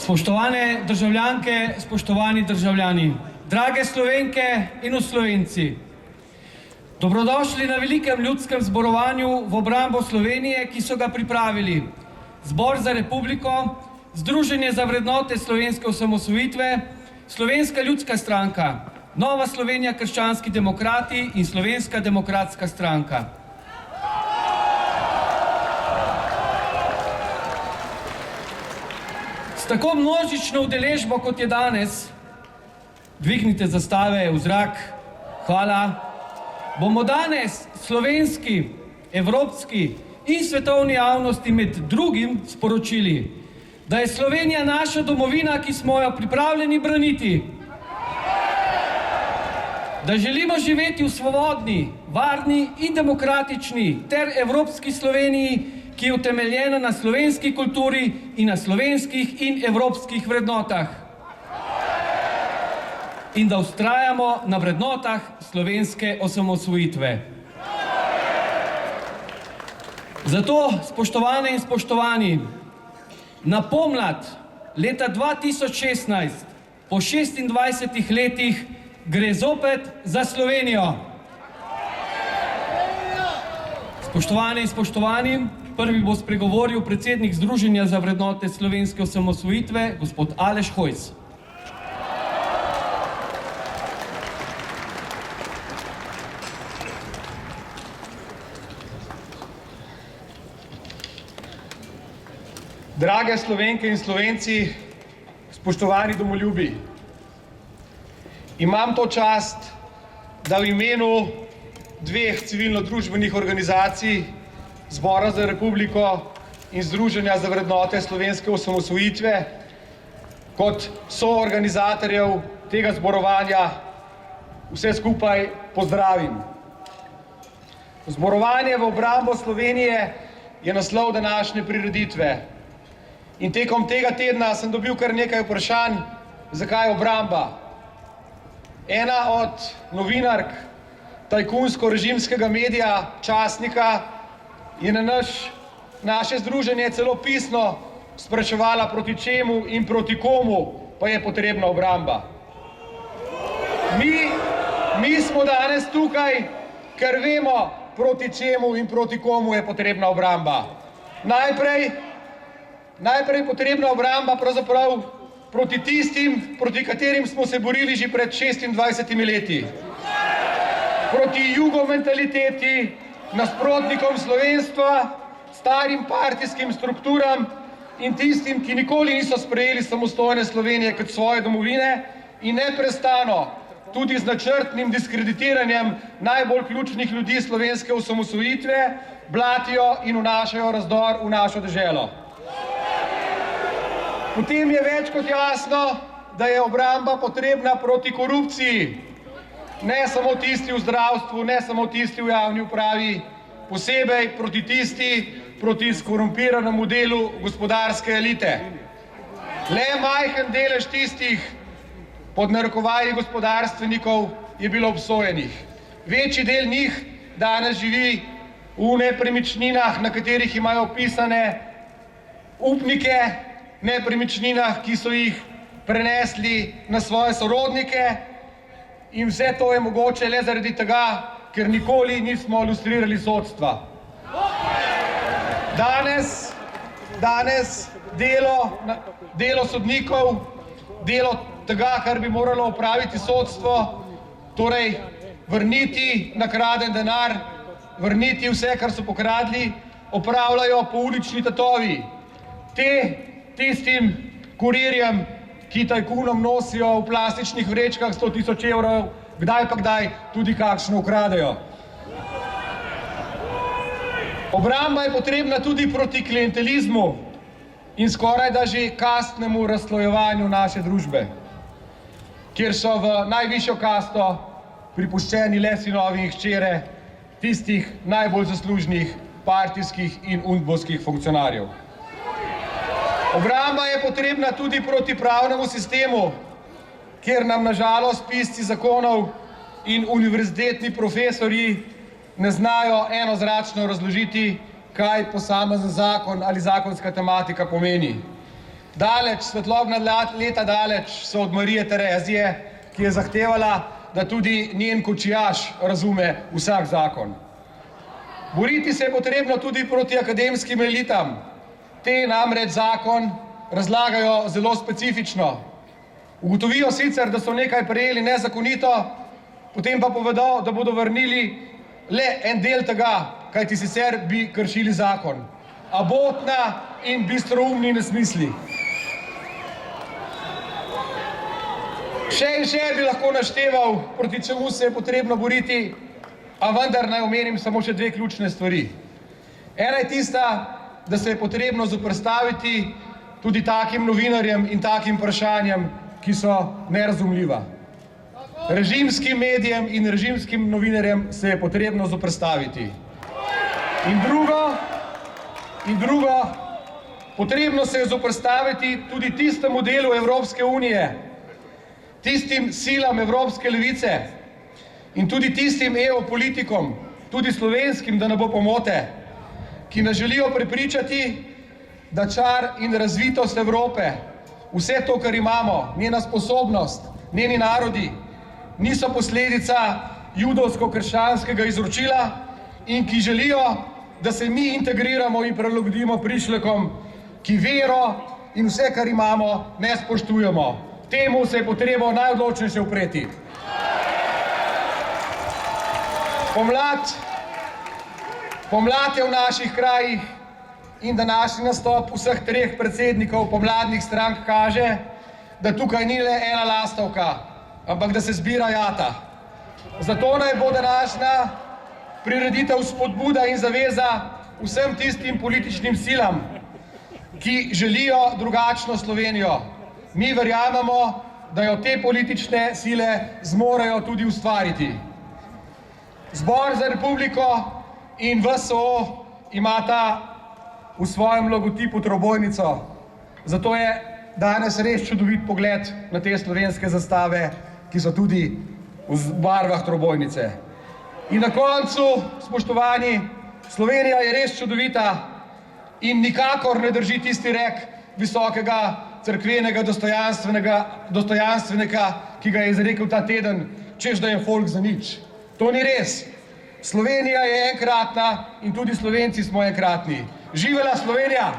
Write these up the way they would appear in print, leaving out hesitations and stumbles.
Spoštovane državljanke, spoštovani državljani, drage Slovenke in Slovenci, dobrodošli na velikem ljudskem zborovanju v obrambo Slovenije, ki so ga pripravili Zbor za republiko, Združenje za vrednote slovenske osamosvojitve, Slovenska ljudska stranka, Nova Slovenija krščanski demokrati in Slovenska demokratska stranka. S tako množično udeležbo, kot je danes, dvignite zastave v zrak, hvala, bomo danes slovenski, evropski in svetovni javnosti med drugim sporočili, da je Slovenija naša domovina, ki smo jo pripravljeni braniti, da želimo živeti v svobodni, varni in demokratični ter evropski Sloveniji, ki je utemeljena na slovenski kulturi in na slovenskih in evropskih vrednotah. In da vztrajamo na vrednotah slovenske osamosvojitve. Zato, spoštovane in spoštovani, na pomlad leta 2016, po 26 letih, gre zopet za Slovenijo. Spoštovane in spoštovani, prvi bo spregovoril predsednik Združenja za vrednote slovenske osamosvojitve, gospod Aleš Hojs. Drage Slovenke in Slovenci, spoštovani domoljubi, imam to čast, da v imenu dveh civilno-družbenih organizacij, Zbora za republiko in Združenja za vrednote slovenske osamosvojitve, kot soorganizatorjev tega zborovanja vse skupaj pozdravim. Zborovanje v obrambo Slovenije je naslov današnje prireditve. In tekom tega tedna sem dobil kar nekaj vprašanj, zakaj obramba. Ena od novinark tajkunsko-režimskega medija, časnika, je na naše združenje celo pisno spraševala, proti čemu in proti komu pa je potrebna obramba. Mi smo danes tukaj, ker vemo, proti čemu in proti komu je potrebna obramba. Najprej potrebna obramba pravzaprav proti tistim, proti katerim smo se borili že pred 26 leti. Proti jugomentaliteti, nasprotnikom slovenstva, starim partijskim strukturam in tistim, ki nikoli niso sprejeli samostojne Slovenije kot svoje domovine in neprestano, tudi z načrtnim diskreditiranjem najbolj ključnih ljudi slovenske osamosvojitve, blatijo in vnašajo razdor v našo deželo. Potem je več kot jasno, da je obramba potrebna proti korupciji. Ne samo tisti v zdravstvu, ne samo tisti v javni upravi, posebej proti skorumpiranemu delu gospodarske elite. Le majhen delež tistih, pod narekovaji gospodarstvenikov, je bilo obsojenih. Večji del njih danes živi v nepremičninah, na katerih imajo vpisane upnike, nepremičninah, ki so jih prenesli na svoje sorodnike, in vse to je mogoče le zaradi tega, ker nikoli nismo lustrirali sodstva. Danes delo sodnikov, delo tega, kar bi moralo opraviti sodstvo, torej vrniti nakraden denar, vrniti vse, kar so pokradli, opravljajo poulični tatovi. Tistim kurirjem, ki tajkunom nosijo v plastičnih vrečkah 100 000 evrov, kdaj pa kdaj tudi kakšno ukradejo. Obramba je potrebna tudi proti klientelizmu in skoraj da že kastnemu razslojevanju naše družbe, kjer so v najvišjo kasto pripuščeni le sinovi in hčere tistih najbolj zaslužnih partijskih in udbovskih funkcionarjev. Obramba je potrebna tudi proti pravnemu sistemu, kjer nam na žalost pisci zakonov in univerzitetni profesorji ne znajo enozračno razložiti, kaj posamezen zakon ali zakonska tematika pomeni. svetlobna leta daleč so od Marije Terezije, ki je zahtevala, da tudi njen kočijaž razume vsak zakon. Boriti se je potrebno tudi proti akademskim elitam. Te namreč zakon razlagajo zelo specifično. Ugotovijo sicer, da so nekaj prejeli nezakonito, potem pa povedo, da bodo vrnili le en del tega, kajti sicer bi kršili zakon. Abotna in bistroumni nesmisli. Še in še bi lahko našteval, proti čemu se je potrebno boriti, a vendar naj omenim samo še dve ključne stvari. Ena je tista, da se je potrebno zoperstaviti tudi takim novinarjem in takim vprašanjem, ki so nerazumljiva. Režimskim medijem in režimskim novinarjem se je potrebno zoperstaviti. In drugo, potrebno se je zoperstaviti tudi tistemu delu Evropske unije, tistim silam evropske levice in tudi tistim EU politikom, tudi slovenskim, da ne bo pomote, ki nas želijo prepričati, da čar in razvitost Evrope, vse to, kar imamo, njena sposobnost, njeni narodi, niso posledica judovsko-krščanskega izročila in ki želijo, da se mi integriramo in prilagodimo prišlekom, ki vero in vse, kar imamo, ne spoštujemo. Temu se je potrebno najodločnejše upreti. Pomlad je v naših krajih in današnji nastop vseh treh predsednikov pomladnih strank kaže, da tukaj ni le ena lastovka, ampak da se zbira jata. Zato naj bo današnja prireditev spodbuda in zaveza vsem tistim političnim silam, ki želijo drugačno Slovenijo. Mi verjamemo, da jo te politične sile zmorejo tudi ustvariti. Zbor za republiko in VSO imata v svojem logotipu trobojnico. Zato je danes res čudovit pogled na te slovenske zastave, ki so tudi v barvah trobojnice. In na koncu, spoštovani, Slovenija je res čudovita in nikakor ne drži tisti rek visokega cerkvenega dostojanstvenika, ki ga je izrekel ta teden, češ da je folk za nič. To ni res. Slovenija je enkratna in tudi Slovenci smo enkratni. Živela Slovenija!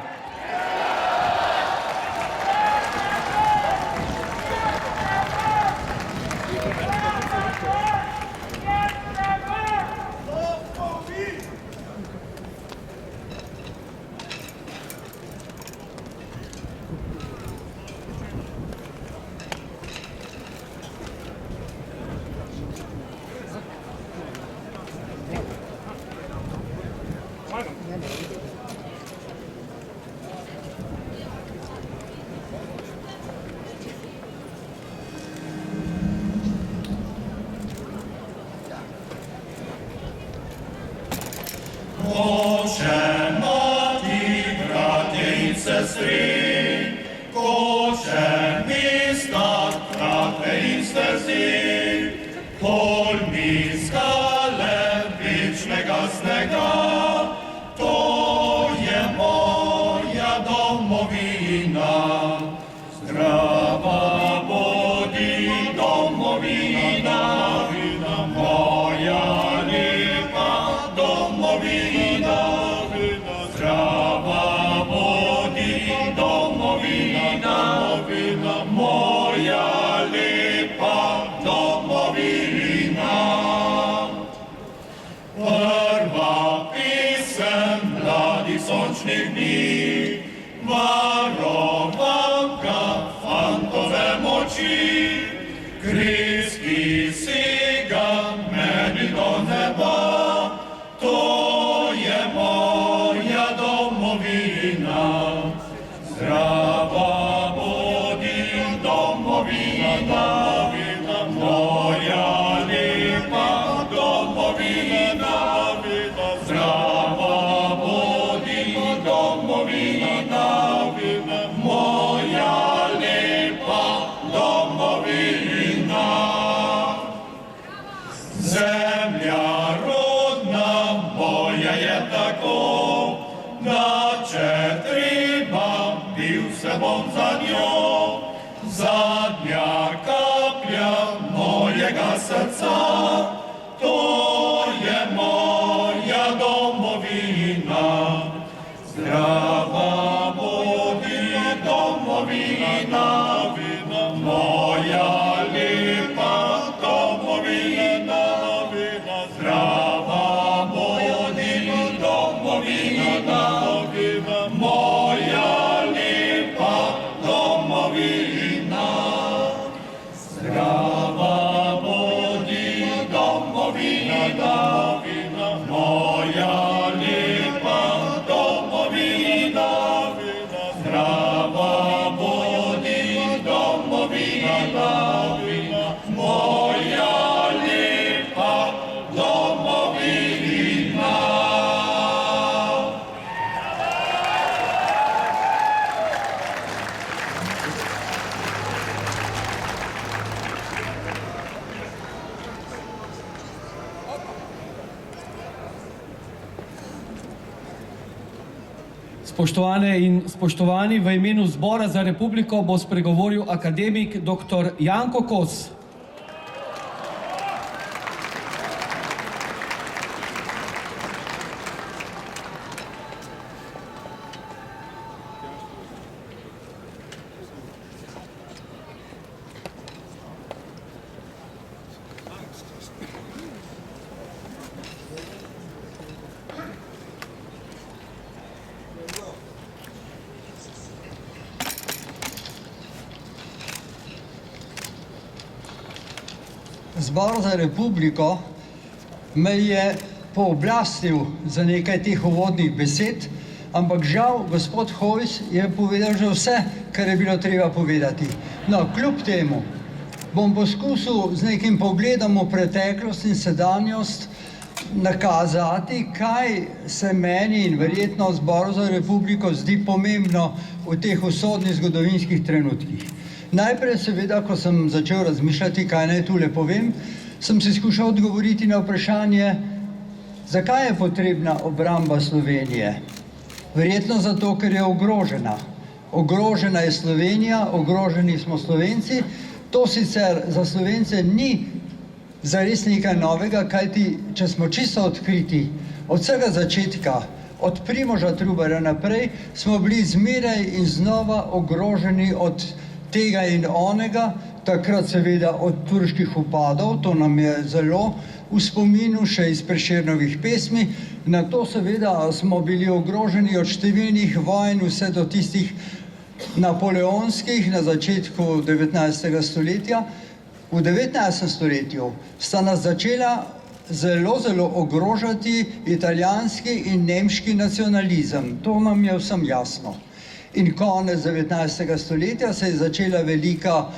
Oče, mati, bratje in sestri, koče mesta, trape in stezi, holmi skale večnega snega, to je moja domovina. Zdrava bodi domovina, moja lepa domovina. Zdrava bodi domovina, moja lepa domovina. Prva pesem mladih sončnih dni, varovanka fantove moči, kriz, ki sega meni do neba, to je moja domovina. Zdrava bodi domovina, moja lepa domovina. Zdrava bodi domovina, moja lepa domovina. Zemlja rodna moja je tako, da če treba, bil se bom za srca, to je moja domovina. Zdrava bodi domovina, moja lepa domovina. Zdrava bodi domovina, moja lepa domovina. Zdrava bodi domovina, moja lepa domovina. Zdrava bodi domovina, moja lepa domovina. Spoštovane in spoštovani, v imenu Zbora za republiko bo spregovoril akademik dr. Janko Kos. Zbor za republiko me je pooblastil za nekaj teh uvodnih besed, ampak žal gospod Hojs je povedal že vse, kar je bilo treba povedati. No, kljub temu bom poskusil z nekim pogledom v preteklost in sedanjost nakazati, kaj se meni in verjetno Zboru za republiko zdi pomembno v teh usodnih zgodovinskih trenutkih. Najprej seveda, ko sem začel razmišljati, kaj naj tule povem, sem se skušal odgovoriti na vprašanje, zakaj je potrebna obramba Slovenije. Verjetno zato, ker je ogrožena. Ogrožena je Slovenija, ogroženi smo Slovenci. To sicer za Slovence ni zares nekaj novega, kajti če smo čisto odkriti, od vsega začetka, od Primoža Trubarja naprej, smo bili zmeraj in znova ogroženi od tega in onega, takrat seveda od turških upadov, to nam je zelo v spominu še iz Prešernovih pesmi, na to seveda smo bili ogroženi od številnih vojn, vse do tistih napoleonskih na začetku 19. stoletja. V 19. stoletju sta nas začela zelo ogrožati italijanski in nemški nacionalizem, to nam je vsem jasno. In konec 19. stoletja se je začela velika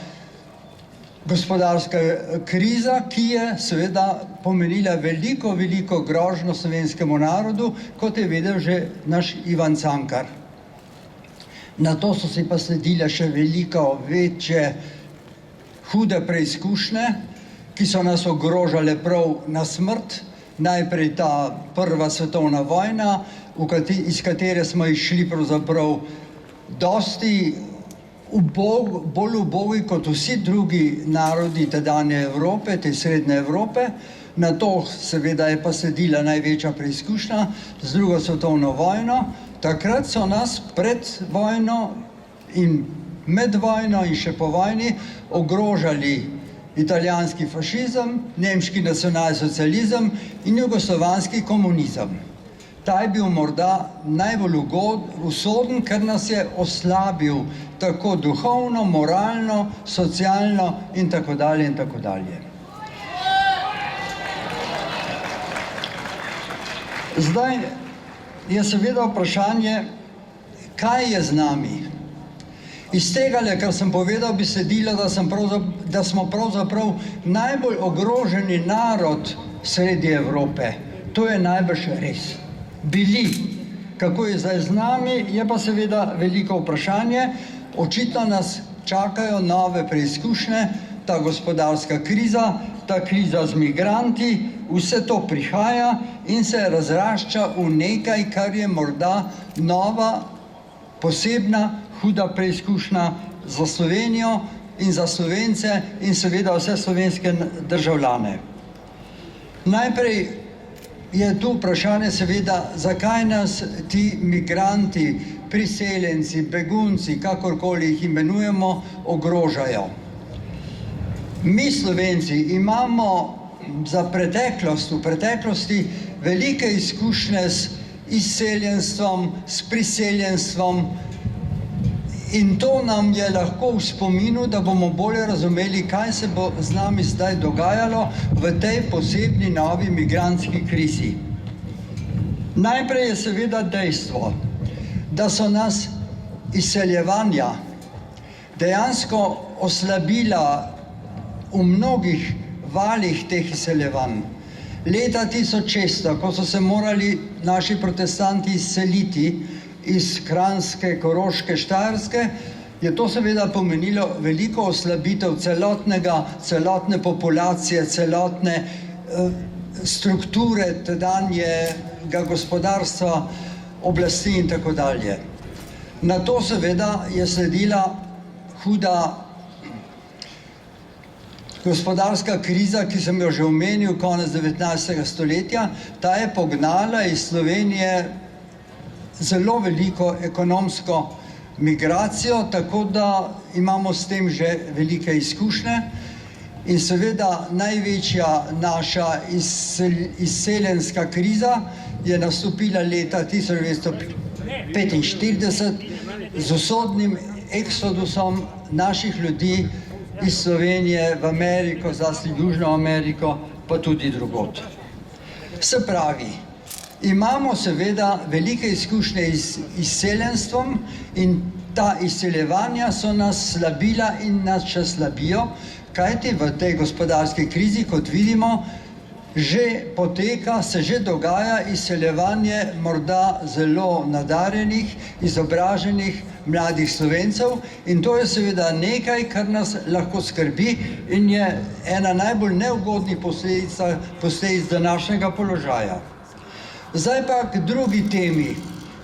gospodarska kriza, ki je seveda pomenila veliko grožnjo slovenskemu narodu, kot je vedel že naš Ivan Cankar. Na to so se pa sledile še veliko večje hude preizkušnje, ki so nas ogrožale prav na smrt. Najprej ta prva svetovna vojna, iz katere smo išli pravzaprav dosti bolj ubogi kot vsi drugi narodi tedanje Evrope, te srednje Evrope. Na to seveda je pa sledila največja preizkušnja z drugo svetovno vojno. Takrat so nas pred vojno in med vojno in še po vojni ogrožali italijanski fašizem, nemški nacionalsocializem in jugoslovanski komunizem. Ta je bil morda najbolj usoden, ker nas je oslabil tako duhovno, moralno, socialno in tako dalje in tako dalje. Zdaj je seveda vprašanje, kaj je z nami. Iz tega, kar sem povedal, bi sledilo, da smo pravzaprav najbolj ogroženi narod sredi Evrope. To je najbrž res. Bili. Kako je zdaj z nami, je pa seveda veliko vprašanje. Očitno nas čakajo nove preizkušnje, ta gospodarska kriza, ta kriza z migranti, vse to prihaja in se razrašča v nekaj, kar je morda nova, posebna, huda preizkušnja za Slovenijo, in za Slovence in seveda vse slovenske državljane. Najprej je tu vprašanje seveda, zakaj nas ti migranti, priseljenci, begunci, kakorkoli jih imenujemo, ogrožajo. Mi Slovenci imamo v preteklosti velike izkušnje s izseljenstvom, s priseljenstvom in to nam je lahko v spominu, da bomo bolje razumeli, kaj se bo z nami zdaj dogajalo v tej posebni novi migrantski krizi. Najprej je seveda dejstvo, da so nas izseljevanja dejansko oslabila v mnogih valih teh izseljevanj. Leta 1600, ko so se morali naši protestanti izseliti iz Kranjske, Koroške, Štajerske, je to seveda pomenilo veliko oslabitev celotne populacije, celotne strukture tedanjega gospodarstva, oblasti in tako dalje. Na to seveda je sledila huda gospodarska kriza, ki sem jo že omenil, konec 19. stoletja. Ta je pognala iz Slovenije zelo veliko ekonomsko migracijo, tako da imamo s tem že velike izkušnje. In seveda največja naša izseljenska kriza je nastopila leta 1945 z usodnim eksodusom naših ljudi iz Slovenije v Ameriko, zlasti Južno Ameriko, pa tudi drugod. Se pravi, imamo seveda velike izkušnje z izseljenstvom in ta izseljevanja so nas slabila in nas še slabijo, kajti v tej gospodarski krizi, kot vidimo, se že dogaja izseljevanje morda zelo nadarjenih, izobraženih mladih Slovencev in to je seveda nekaj, kar nas lahko skrbi in je ena najbolj neugodnih posledic današnjega položaja. Zdaj pa k drugi temi.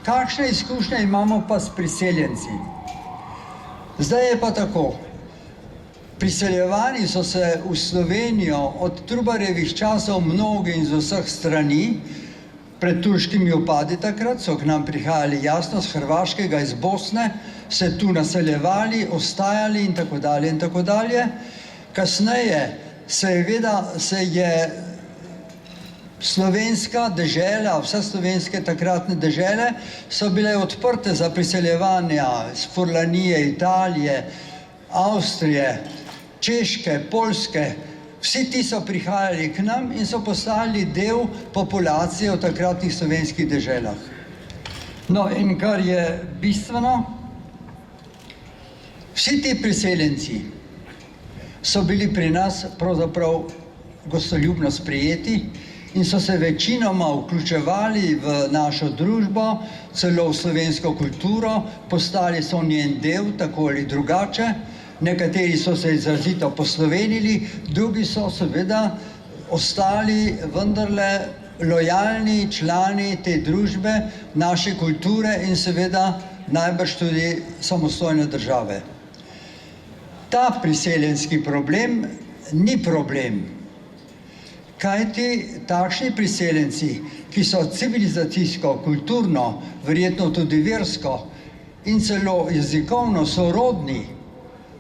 Kakšne izkušnje imamo pa s priseljenci? Zdaj je pa tako. Priseljevali so se v Slovenijo od Trubarjevih časov mnogi in z vseh strani, pred turškimi upadi takrat so k nam prihajali jasno z Hrvaškega, iz Bosne, se tu naseljevali, ostajali in tako dalje in tako dalje. Kasneje se je slovenska dežela, vse slovenske takratne dežele so bile odprte za priseljevanja iz Furlanije, Italije, Avstrije, Češke, Poljske. Vsi ti so prihajali k nam in so postali del populacije v takratnih slovenskih deželah. No in kar je bistveno, vsi ti priseljenci so bili pri nas pravzaprav gostoljubno sprejeti in so se večinoma vključevali v našo družbo, celo v slovensko kulturo, postali so njen del, tako ali drugače. Nekateri so se izrazito poslovenili, drugi so seveda ostali vendarle lojalni člani te družbe, naše kulture in seveda najbrž tudi samostojne države. Ta priseljenski problem ni problem, kajti takšni priseljenci, ki so civilizacijsko, kulturno, verjetno tudi versko in celo jezikovno sorodni,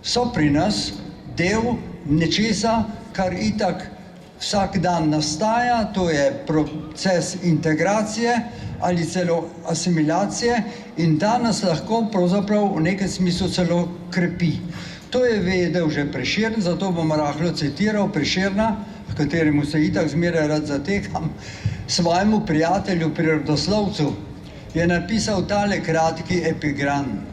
so pri nas del nečesa, kar itak vsak dan nastaja, to je proces integracije ali celo asimilacije in ta nas lahko pravzaprav v nekem smislu celo krepi. To je vedel že Prešern, zato bom rahlo citiral Prešerna, v kateremu se itak zmeraj rad zatekam, svojemu prijatelju, prirodoslovcu, je napisal tale kratki epigram.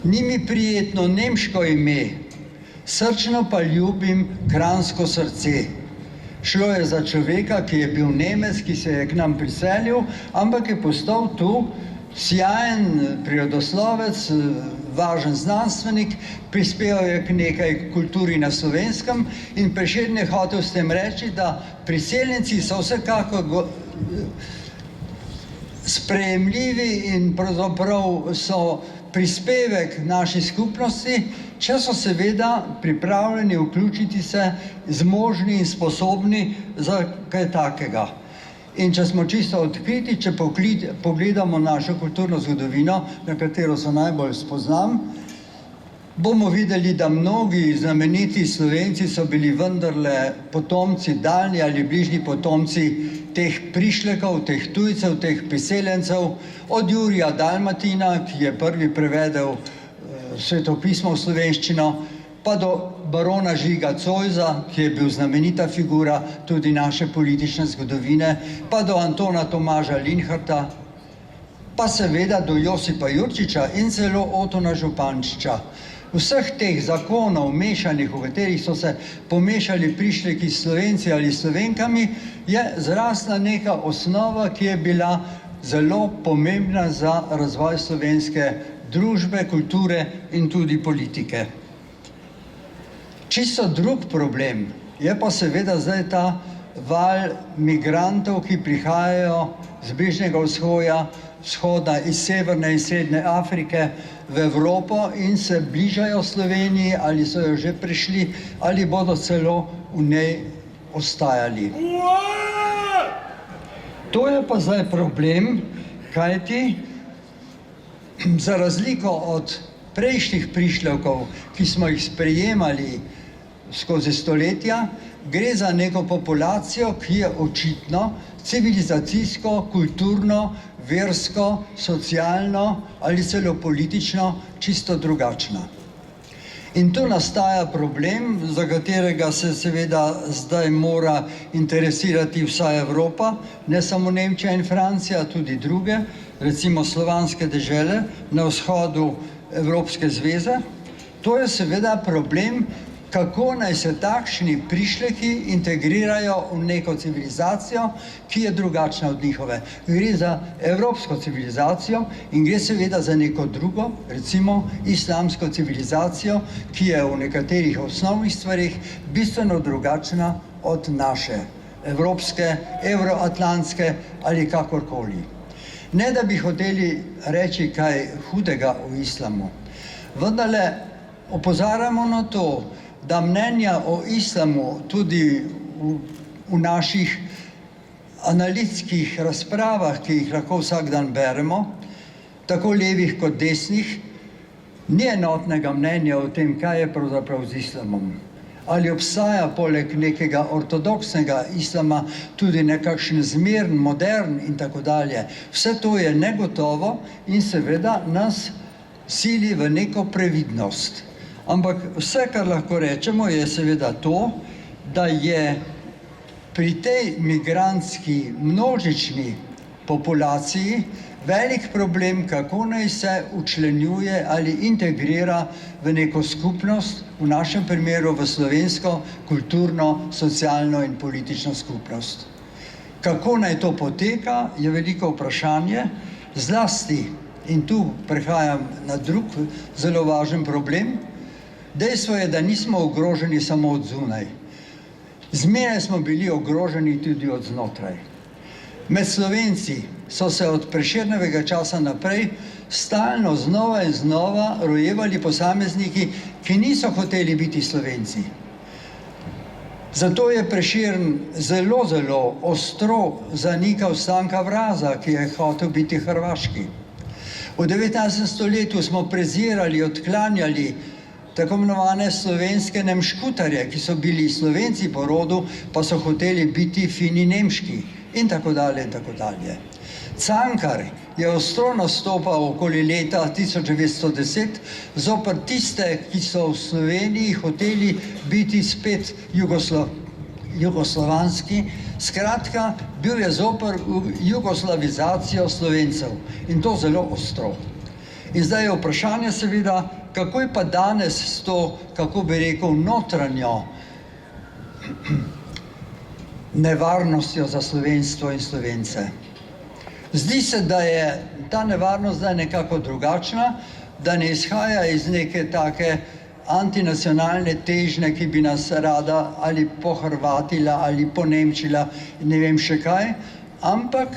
Ni mi prijetno nemško ime, srčno pa ljubim kranjsko srce. Šlo je za človeka, ki je bil Nemec, ki se je k nam priselil, ampak je postal tu sjajen prirodoslovec, važen znanstvenik, prispeval je k nekaj kulturi na Slovenskem in Prešern je hotel s tem reči, da priseljenci so vsekakor sprejemljivi in pravzaprav so prispevek naši skupnosti, če so seveda pripravljeni vključiti se, zmožni in sposobni za kaj takega. In če smo čisto odkriti, če pogledamo našo kulturno zgodovino, na katero se najbolj spoznam, bomo videli, da mnogi znameniti Slovenci so bili vendarle potomci, daljni ali bližnji potomci teh prišlekov, teh tujcev, teh priseljencev, od Jurija Dalmatina, ki je prvi prevedel svetopismo v slovenščino, pa do barona Žiga Zoisa, ki je bil znamenita figura tudi naše politične zgodovine, pa do Antona Tomaža Linharta, pa seveda do Josipa Jurčiča in celo Otona Župančiča. Vseh teh zakonov mešanih, v katerih so se pomešali prišleki Slovenci ali Slovenkami, je zrasla neka osnova, ki je bila zelo pomembna za razvoj slovenske družbe, kulture in tudi politike. Čisto drug problem je pa seveda zdaj ta val migrantov, ki prihajajo z Bližnjega vzhoda, iz Severne in Srednje Afrike v Evropo in se bližajo Sloveniji, ali so jo že prišli, ali bodo celo v njej ostajali. To je pa zdaj problem, kajti za razliko od prejšnjih prišlekov, ki smo jih sprejemali skozi stoletja, gre za neko populacijo, ki je očitno civilizacijsko, kulturno, versko, socialno ali celo politično čisto drugačna. In tu nastaja problem, za katerega se seveda zdaj mora interesirati vsa Evropa, ne samo Nemčija in Francija, tudi druge, recimo slovanske dežele na vzhodu Evropske zveze. To je seveda problem, kako naj se takšni prišleki integrirajo v neko civilizacijo, ki je drugačna od njihove. Gre za evropsko civilizacijo in gre seveda za neko drugo, recimo islamsko civilizacijo, ki je v nekaterih osnovnih stvarih bistveno drugačna od naše, evropske, evroatlantske ali kakorkoli. Ne da bi hoteli reči kaj hudega o islamu, vendarle opozarjamo na to, da mnenja o islamu tudi v naših analitskih razpravah, ki jih lahko vsak dan beremo, tako levih kot desnih, ni enotnega mnenja o tem, kaj je pravzaprav z islamom. Ali obstaja poleg nekega ortodoksnega islama tudi nekakšen zmeren, modern in tako dalje. Vse to je negotovo in seveda nas sili v neko previdnost. Ampak vse, kar lahko rečemo, je seveda to, da je pri tej migrantski množični populaciji velik problem, kako naj se učlenjuje ali integrira v neko skupnost, v našem primeru v slovensko kulturno, socialno in politično skupnost. Kako naj to poteka, je veliko vprašanje, zlasti, in tu prehajam na drug zelo važen problem. Dejstvo je, da nismo ogroženi samo od zunaj. Zmeraj smo bili ogroženi tudi od znotraj. Med Slovenci so se od Prešernovega časa naprej stalno znova in znova rojevali posamezniki, ki niso hoteli biti Slovenci. Zato je Prešern zelo, zelo ostro zanikal Stanka Vraza, ki je hotel biti hrvaški. V 19. stoletju smo prezirali, odklanjali tako imenovane slovenske nemškutarje, ki so bili Slovenci po rodu, pa so hoteli biti fini nemški in tako dalje in tako dalje. Cankar je ostro nastopal okoli leta 1910 zoper tiste, ki so v Sloveniji hoteli biti spet jugoslovanski, skratka, bil je zoper jugoslavizacijo Slovencev in to zelo ostro. In zdaj je vprašanje seveda, kako je pa danes s to, kako bi rekel, notranjo nevarnostjo za slovenstvo in Slovence. Zdi se, da je ta nevarnost zdaj nekako drugačna, da ne izhaja iz neke take antinacionalne težnje, ki bi nas rada ali pohrvatila ali ponemčila, ne vem še kaj, ampak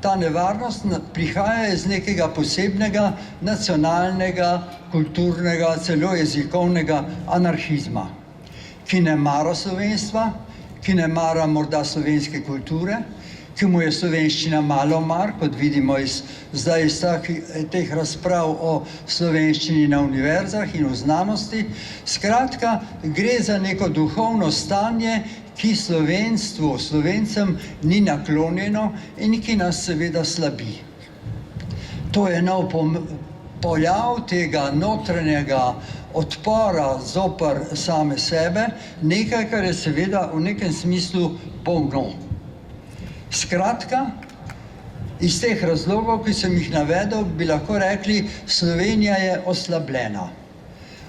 ta nevarnost prihaja iz nekega posebnega nacionalnega, kulturnega, celo jezikovnega anarhizma, ki ne mara slovenstva, ki ne mara morda slovenske kulture, ki mu je slovenščina malo mar, kot vidimo zdaj iz teh razprav o slovenščini na univerzah in v znanosti. Skratka, gre za neko duhovno stanje, ki slovenstvu, Slovencem ni naklonjeno in ki nas seveda slabi. To je nov pojav tega notranjega odpora zoper same sebe, nekaj, kar je seveda v nekem smislu polno. Skratka, iz teh razlogov, ki sem jih navedel, bi lahko rekli, Slovenija je oslabljena.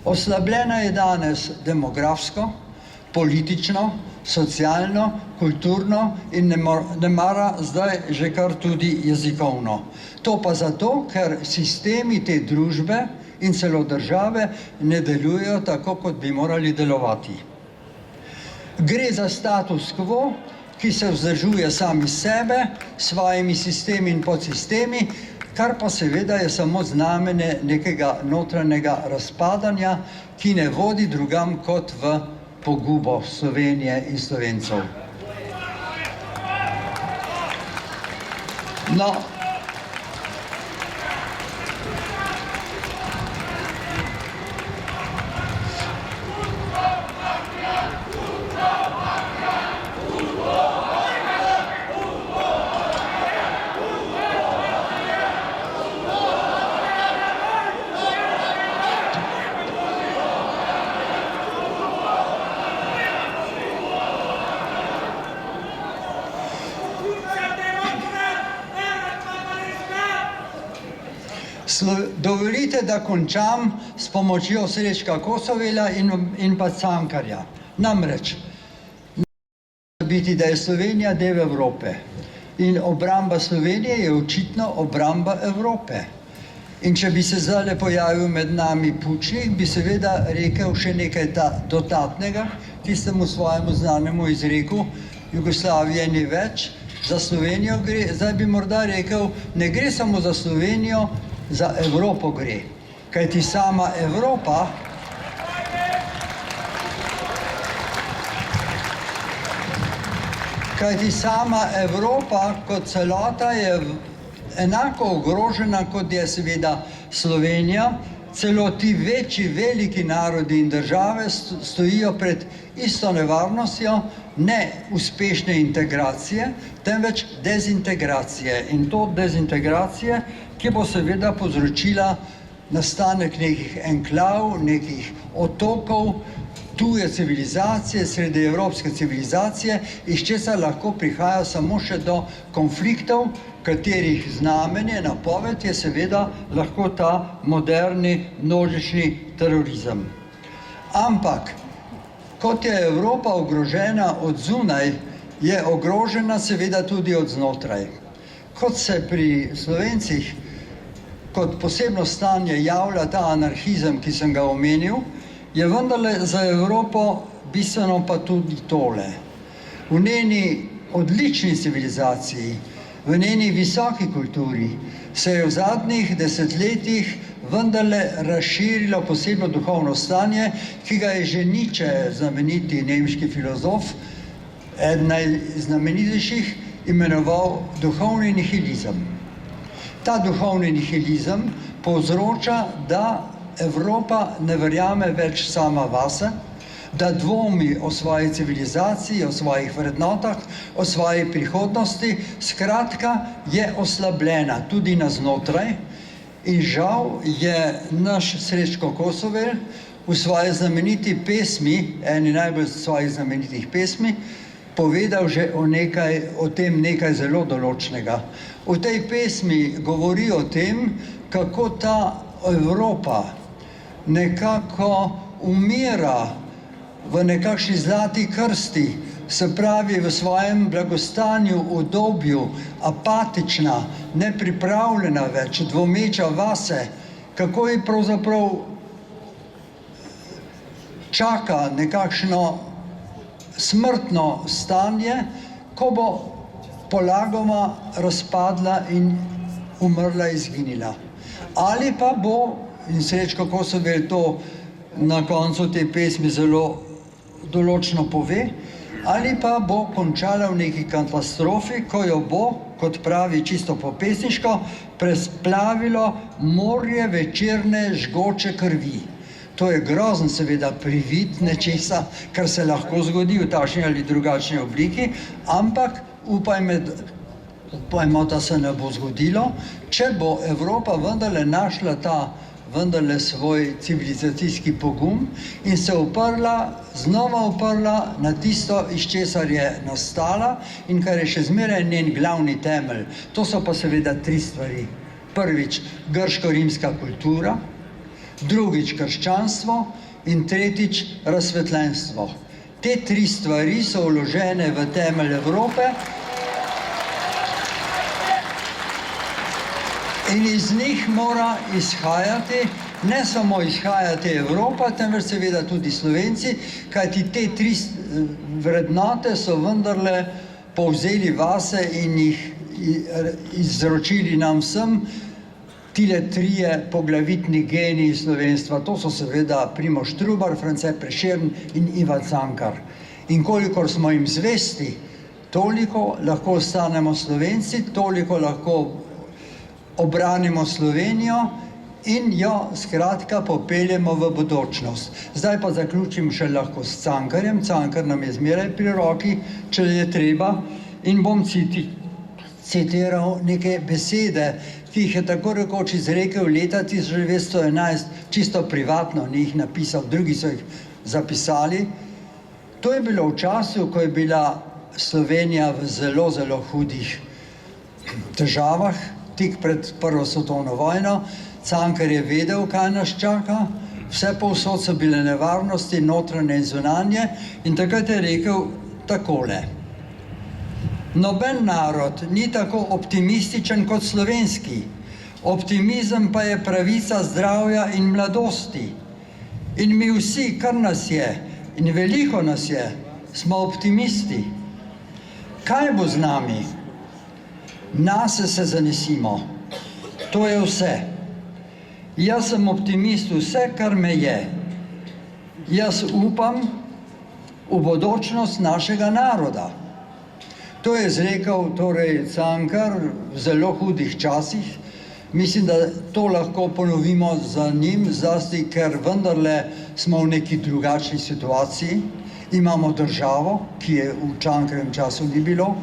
Oslabljena je danes demografsko, politično, socialno, kulturno in ne mara zdaj že kar tudi jezikovno. To pa zato, ker sistemi te družbe in celo države ne delujejo tako, kot bi morali delovati. Gre za status quo, ki se vzdržuje sami sebe, svojimi sistemi in podsistemi, kar pa seveda je samo znamenje nekega notranjega razpadanja, ki ne vodi drugam kot v pogubo Slovenije in Slovencev. No, dovolite, da končam s pomočjo Srečka Kosovela in pa Cankarja. Namreč, biti, da je Slovenija del Evrope in obramba Slovenije je očitno obramba Evrope. In če bi se zdaj pojavil med nami Pučnik, bi seveda rekel še nekaj dodatnega, tistemu svojemu znanemu izreku, Jugoslavije ni več, za Slovenijo gre, zdaj bi morda rekel, ne gre samo za Slovenijo, za Evropo gre. Kajti sama Evropa kot celota je enako ogrožena, kot je seveda Slovenija. Celo ti večji, veliki narodi in države stojijo pred isto nevarnostjo, ne uspešne integracije, temveč dezintegracije. In to dezintegracije, ki bo seveda povzročila nastanek nekih enklav, nekih otokov, tuje civilizacije, srednjeevropske civilizacije, iz česar lahko prihaja samo še do konfliktov, katerih znamenje, napoved je seveda lahko ta moderni množični terorizem. Ampak, kot je Evropa ogrožena od zunaj, je ogrožena seveda tudi od znotraj. Kot se pri Slovencih kot posebno stanje javlja ta anarhizem, ki sem ga omenil, je vendarle za Evropo bistveno pa tudi tole. V njeni odlični civilizaciji, v njeni visoki kulturi se je v zadnjih desetletjih vendarle razširilo posebno duhovno stanje, ki ga je že Nietzsche, znameniti nemški filozof, eden najznamenitejših, imenoval duhovni nihilizem. Ta duhovni nihilizem povzroča, da Evropa ne verjame več sama vase, da dvomi o svoji civilizaciji, o svojih vrednotah, o svoji prihodnosti, skratka je oslabljena tudi navznotraj. In žal je naš Srečko Kosovel v svoji znameniti pesmi, eni najbolj svojih znamenitih pesmi, povedal že o tem nekaj zelo določnega. V tej pesmi govori o tem, kako ta Evropa nekako umira v nekakšni zlati krsti, se pravi v svojem blagostanju, udobju, apatična, nepripravljena več, dvomeča vase, kako ji pravzaprav čaka nekakšno smrtno stanje, ko bo polagoma razpadla in umrla, izginila. Ali pa bo, in Srečko Kosovel to na koncu te pesmi zelo določno pove, ali pa bo končala v neki katastrofi, ko jo bo, kot pravi čisto po pesniško, presplavilo morje večerne žgoče krvi. To je grozen seveda privid nečesa, kar se lahko zgodi v takšni ali drugačni obliki, ampak upajmo, da se ne bo zgodilo, če bo Evropa vendarle našla vendarle svoj civilizacijski pogum in se znova uprla na tisto, iz česar je nastala in kar je še zmeraj njen glavni temelj. To so pa seveda 3 stvari. Prvič, grško-rimska kultura, drugič, krščanstvo in tretjič, razsvetljenstvo. Te 3 stvari so vložene v temelj Evrope in iz njih mora izhajati, ne samo izhajati Evropa, temveč seveda tudi Slovenci, kajti te 3 vrednote so vendarle povzeli vase in jih izročili nam vsem, tile 3 poglavitni geniji slovenstva. To so seveda Primož Trubar, France Prešeren in Ivan Cankar. In kolikor smo jim zvesti, toliko lahko ostanemo Slovenci, toliko lahko obranimo Slovenijo in jo skratka popeljemo v bodočnost. Zdaj pa zaključim še lahko s Cankarjem. Cankar nam je zmeraj pri roki, če je treba, in bom citiral neke besede, ki jih je tako rekoč izrekel leta 1911, čisto privatno, ni jih napisal, drugi so jih zapisali. To je bilo v času, ko je bila Slovenija v zelo, zelo hudih težavah, tik pred Prvo svetovno vojno. Cankar je vedel, kaj nas čaka, vse povsod so bile nevarnosti, notranje in zunanje, in takrat je rekel takole: noben narod ni tako optimističen kot slovenski, optimizem pa je pravica zdravja in mladosti. In mi vsi, kar nas je, in veliko nas je, smo optimisti. Kaj bo z nami? Nase se zanesimo. To je vse. Jaz sem optimist vse, kar me je. Jaz upam v bodočnost našega naroda. To je izrekel torej Cankar v zelo hudih časih. Mislim, da to lahko ponovimo za njim, zlasti ker vendarle smo v neki drugačni situaciji. Imamo državo, ki je v Cankarjevem času ni bilo.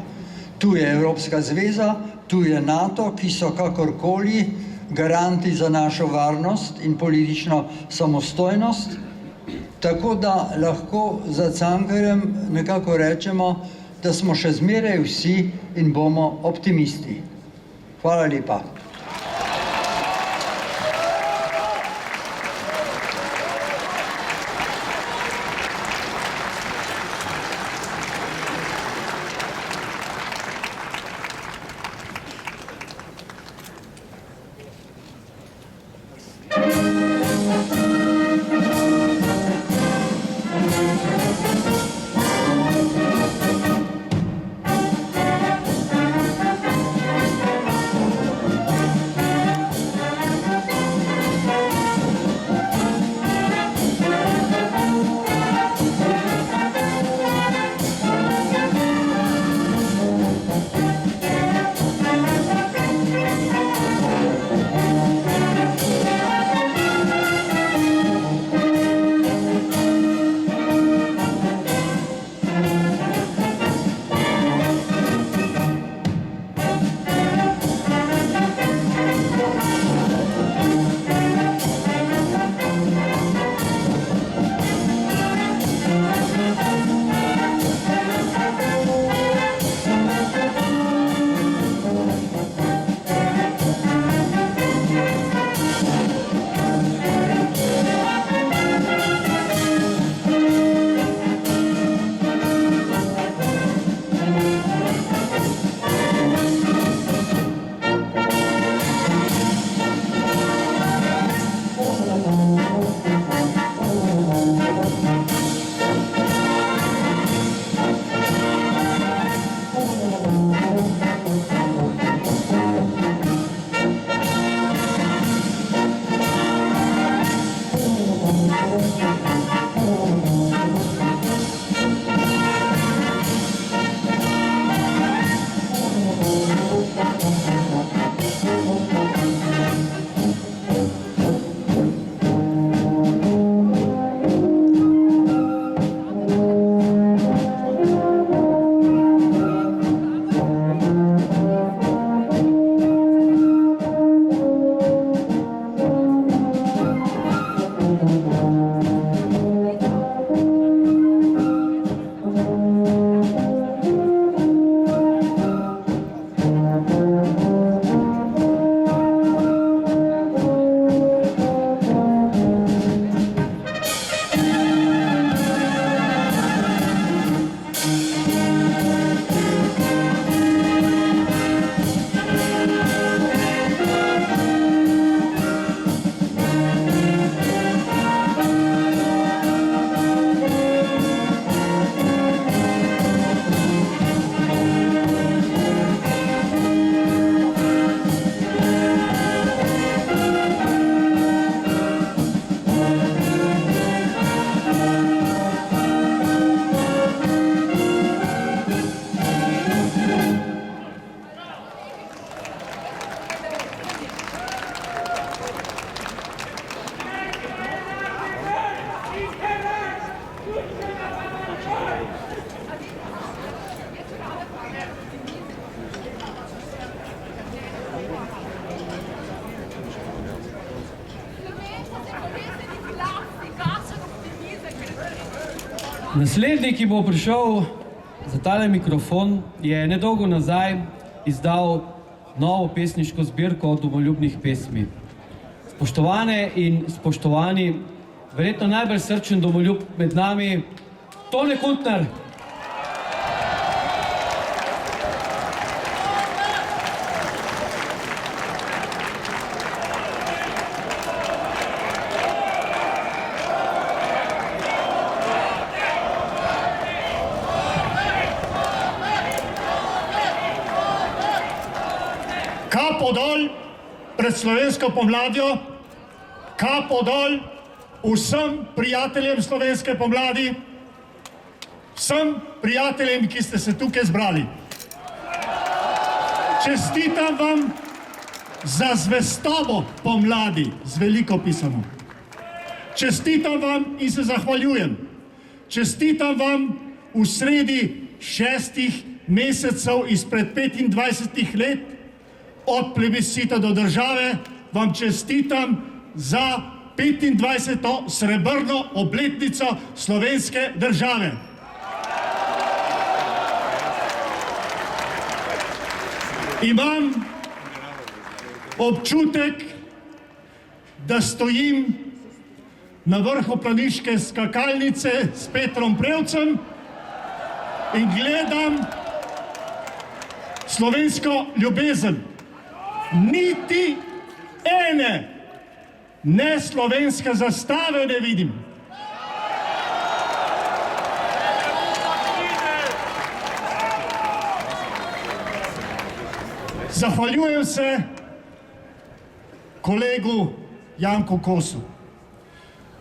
Tu je Evropska zveza, tu je NATO, ki so kakorkoli garanti za našo varnost in politično samostojnost. Tako da lahko za Cankarjem nekako rečemo, da smo še zmeraj vsi in bomo optimisti. Hvala lepa. Naslednji, ki bo prišel za tale mikrofon, je nedolgo nazaj izdal novo pesniško zbirko domoljubnih pesmi. Spoštovane in spoštovani, verjetno najbolj srčen domoljub med nami, Tone Kuntner. Kapo dol pred slovensko pomladjo, kapo dol vsem prijateljem slovenske pomladi, vsem prijateljem, ki ste se tukaj zbrali. Čestitam vam za zvestobo pomladi, z veliko pisano. Čestitam vam in se zahvaljujem. Čestitam vam v sredi 6 mesecev izpred 25 let, od plebiscita do države, vam čestitam za 25. srebrno obletnico slovenske države. Imam občutek, da stojim na vrhu planiške skakalnice s Petrom Prevcem in gledam slovensko ljubezen. Niti ene neslovenske zastave ne vidim. Zahvaljujem se kolegu Janku Kosu,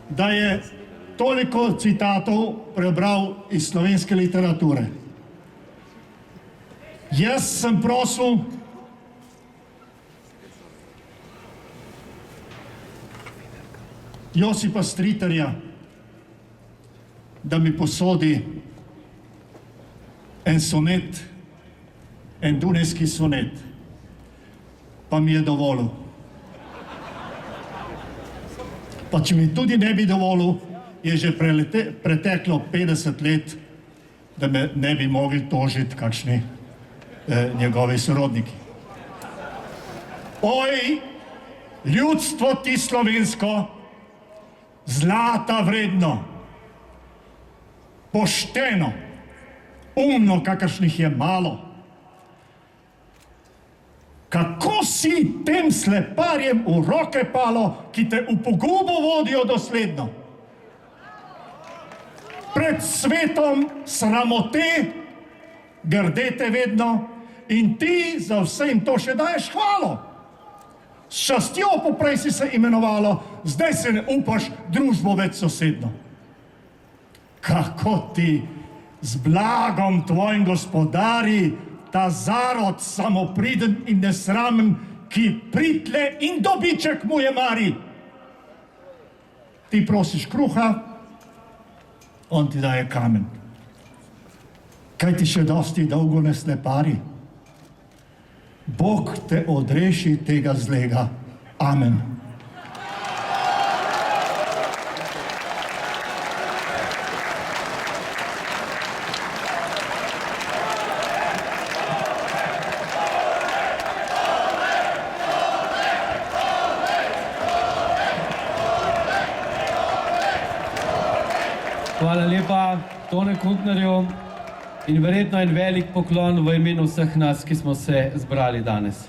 da je toliko citatov prebral iz slovenske literature. Jaz sem prosil Josipa Stritarja, da mi posodi en sonet, en dunajski sonet, pa mi je dovolil. Pa če mi tudi ne bi dovolil, je že preteklo 50 let, da me ne bi mogli tožiti kakšni njegovi sorodniki. Oj, ljudstvo ti slovensko, zlata vredno, pošteno, umno, kakršnih je malo. Kako si tem sleparjem v roke palo, ki te v pogubo vodijo dosledno? Pred svetom sramote grdete vedno in ti za vsem to še daješ hvalo. S častjo poprej si se imenovalo, zdaj se ne upaš družbo več sosedno. Kako ti z blagom tvojim gospodari, ta zarod samopriden in nesramen, ki pritle in dobiček mu je mari. Ti prosiš kruha, on ti daje kamen. Kaj ti še dosti dolgo ne slepari? Bog te odreši tega zlega. Amen. Hvala lepa Tone Kuntnerju in verjetno en velik poklon v imenu vseh nas, ki smo se zbrali danes.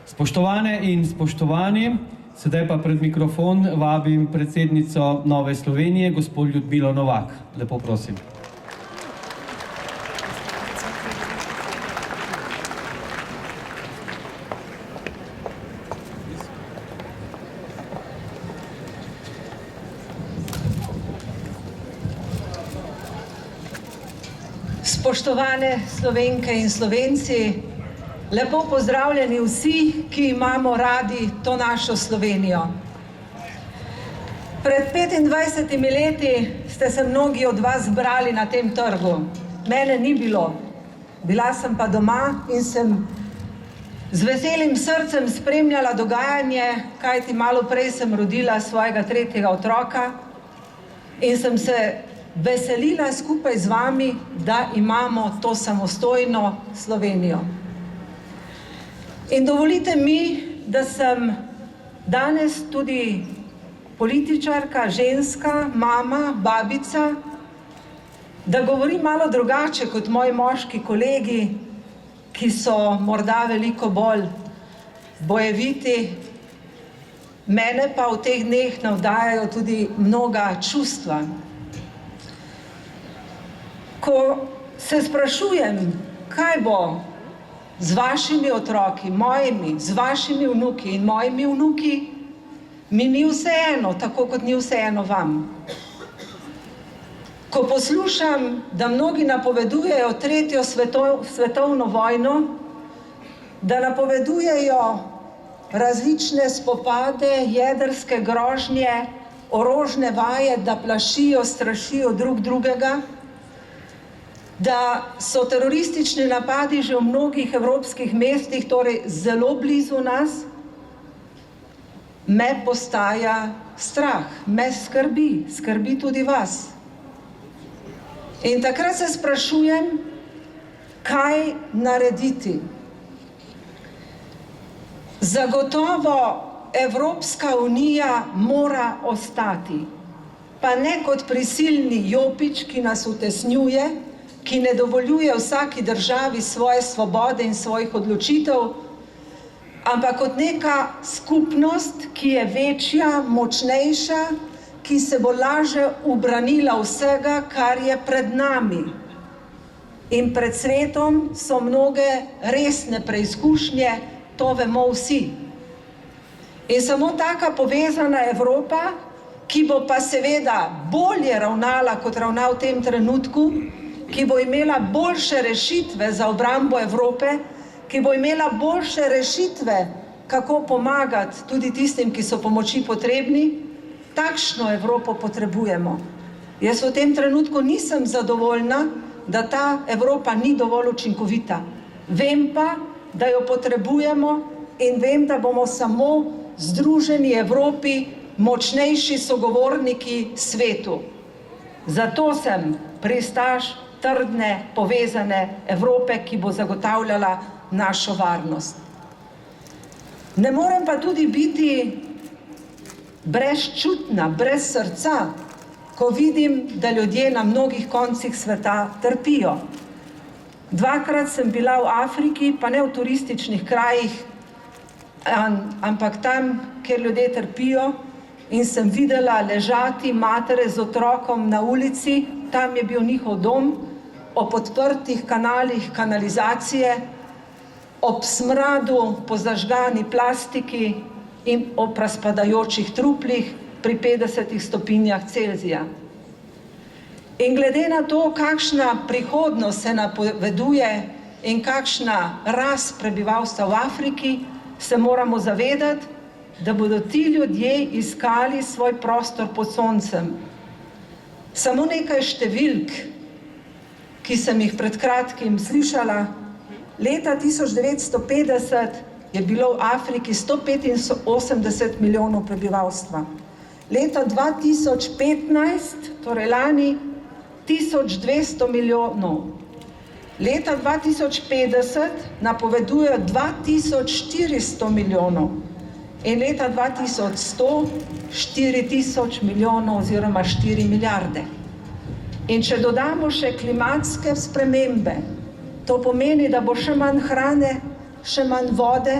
Spoštovane in spoštovani, sedaj pa pred mikrofon vabim predsednico Nove Slovenije, gospod Ljudmilo Novak. Lepo prosim. Spoštovane Slovenke in Slovenci, lepo pozdravljeni vsi, ki imamo radi to našo Slovenijo. Pred 25 leti ste se mnogi od vas zbrali na tem trgu. Mene ni bilo. Bila sem pa doma in sem z veselim srcem spremljala dogajanje, kajti malo prej sem rodila svojega 3. otroka in sem se veselila skupaj z vami, da imamo to samostojno Slovenijo. In dovolite mi, da sem danes tudi političarka, ženska, mama, babica, da govorim malo drugače kot moji moški kolegi, ki so morda veliko bolj bojeviti. Mene pa v teh dneh navdajajo tudi mnoga čustva. Ko se sprašujem, kaj bo z vašimi otroki, mojimi, z vašimi vnuki in mojimi vnuki, mi ni vseeno, tako kot ni vseeno vam. Ko poslušam, da mnogi napovedujejo tretjo svetovno vojno, da napovedujejo različne spopade, jedrske grožnje, orožne vaje, da plašijo, strašijo drug drugega, da so teroristični napadi že v mnogih evropskih mestih, torej zelo blizu nas, me postaja strah, me skrbi, skrbi tudi vas. In takrat se sprašujem, kaj narediti. Zagotovo Evropska unija mora ostati, pa ne kot prisilni jopič, ki nas utesnjuje, ki ne dovoljuje vsaki državi svoje svobode in svojih odločitev, ampak kot neka skupnost, ki je večja, močnejša, ki se bo lažje ubranila vsega, kar je pred nami. In pred svetom so mnoge resne preizkušnje, to vemo vsi. In samo taka povezana Evropa, ki bo pa seveda bolje ravnala, kot ravna v tem trenutku, ki bo imela boljše rešitve za obrambo Evrope, ki bo imela boljše rešitve, kako pomagati tudi tistim, ki so pomoči potrebni, takšno Evropo potrebujemo. Jaz v tem trenutku nisem zadovoljna, da ta Evropa ni dovolj učinkovita. Vem pa, da jo potrebujemo in vem, da bomo samo združeni Evropi močnejši sogovorniki svetu. Zato sem pristaš trdne, povezane Evrope, ki bo zagotavljala našo varnost. Ne morem pa tudi biti brezčutna, brez srca, ko vidim, da ljudje na mnogih koncih sveta trpijo. Dvakrat sem bila v Afriki, pa ne v turističnih krajih, ampak tam, kjer ljudje trpijo, in sem videla ležati matere z otrokom na ulici, tam je bil njihov dom, ob odprtih kanalih kanalizacije, ob smradu po zažgani plastiki in ob razpadajočih truplih pri 50 stopinjah Celzija. In glede na to, kakšna prihodnost se napoveduje in kakšna rast prebivalstva v Afriki, se moramo zavedati, da bodo ti ljudje iskali svoj prostor pod soncem. Samo nekaj številk, ki sem jih pred kratkim slišala. Leta 1950 je bilo v Afriki 185 milijonov prebivalstva. Leta 2015, torej lani, 1200 milijonov. Leta 2050 napovedujejo 2400 milijonov. In leta 2100 4000 milijonov oziroma 4 milijarde. In če dodamo še klimatske spremembe, to pomeni, da bo še manj hrane, še manj vode,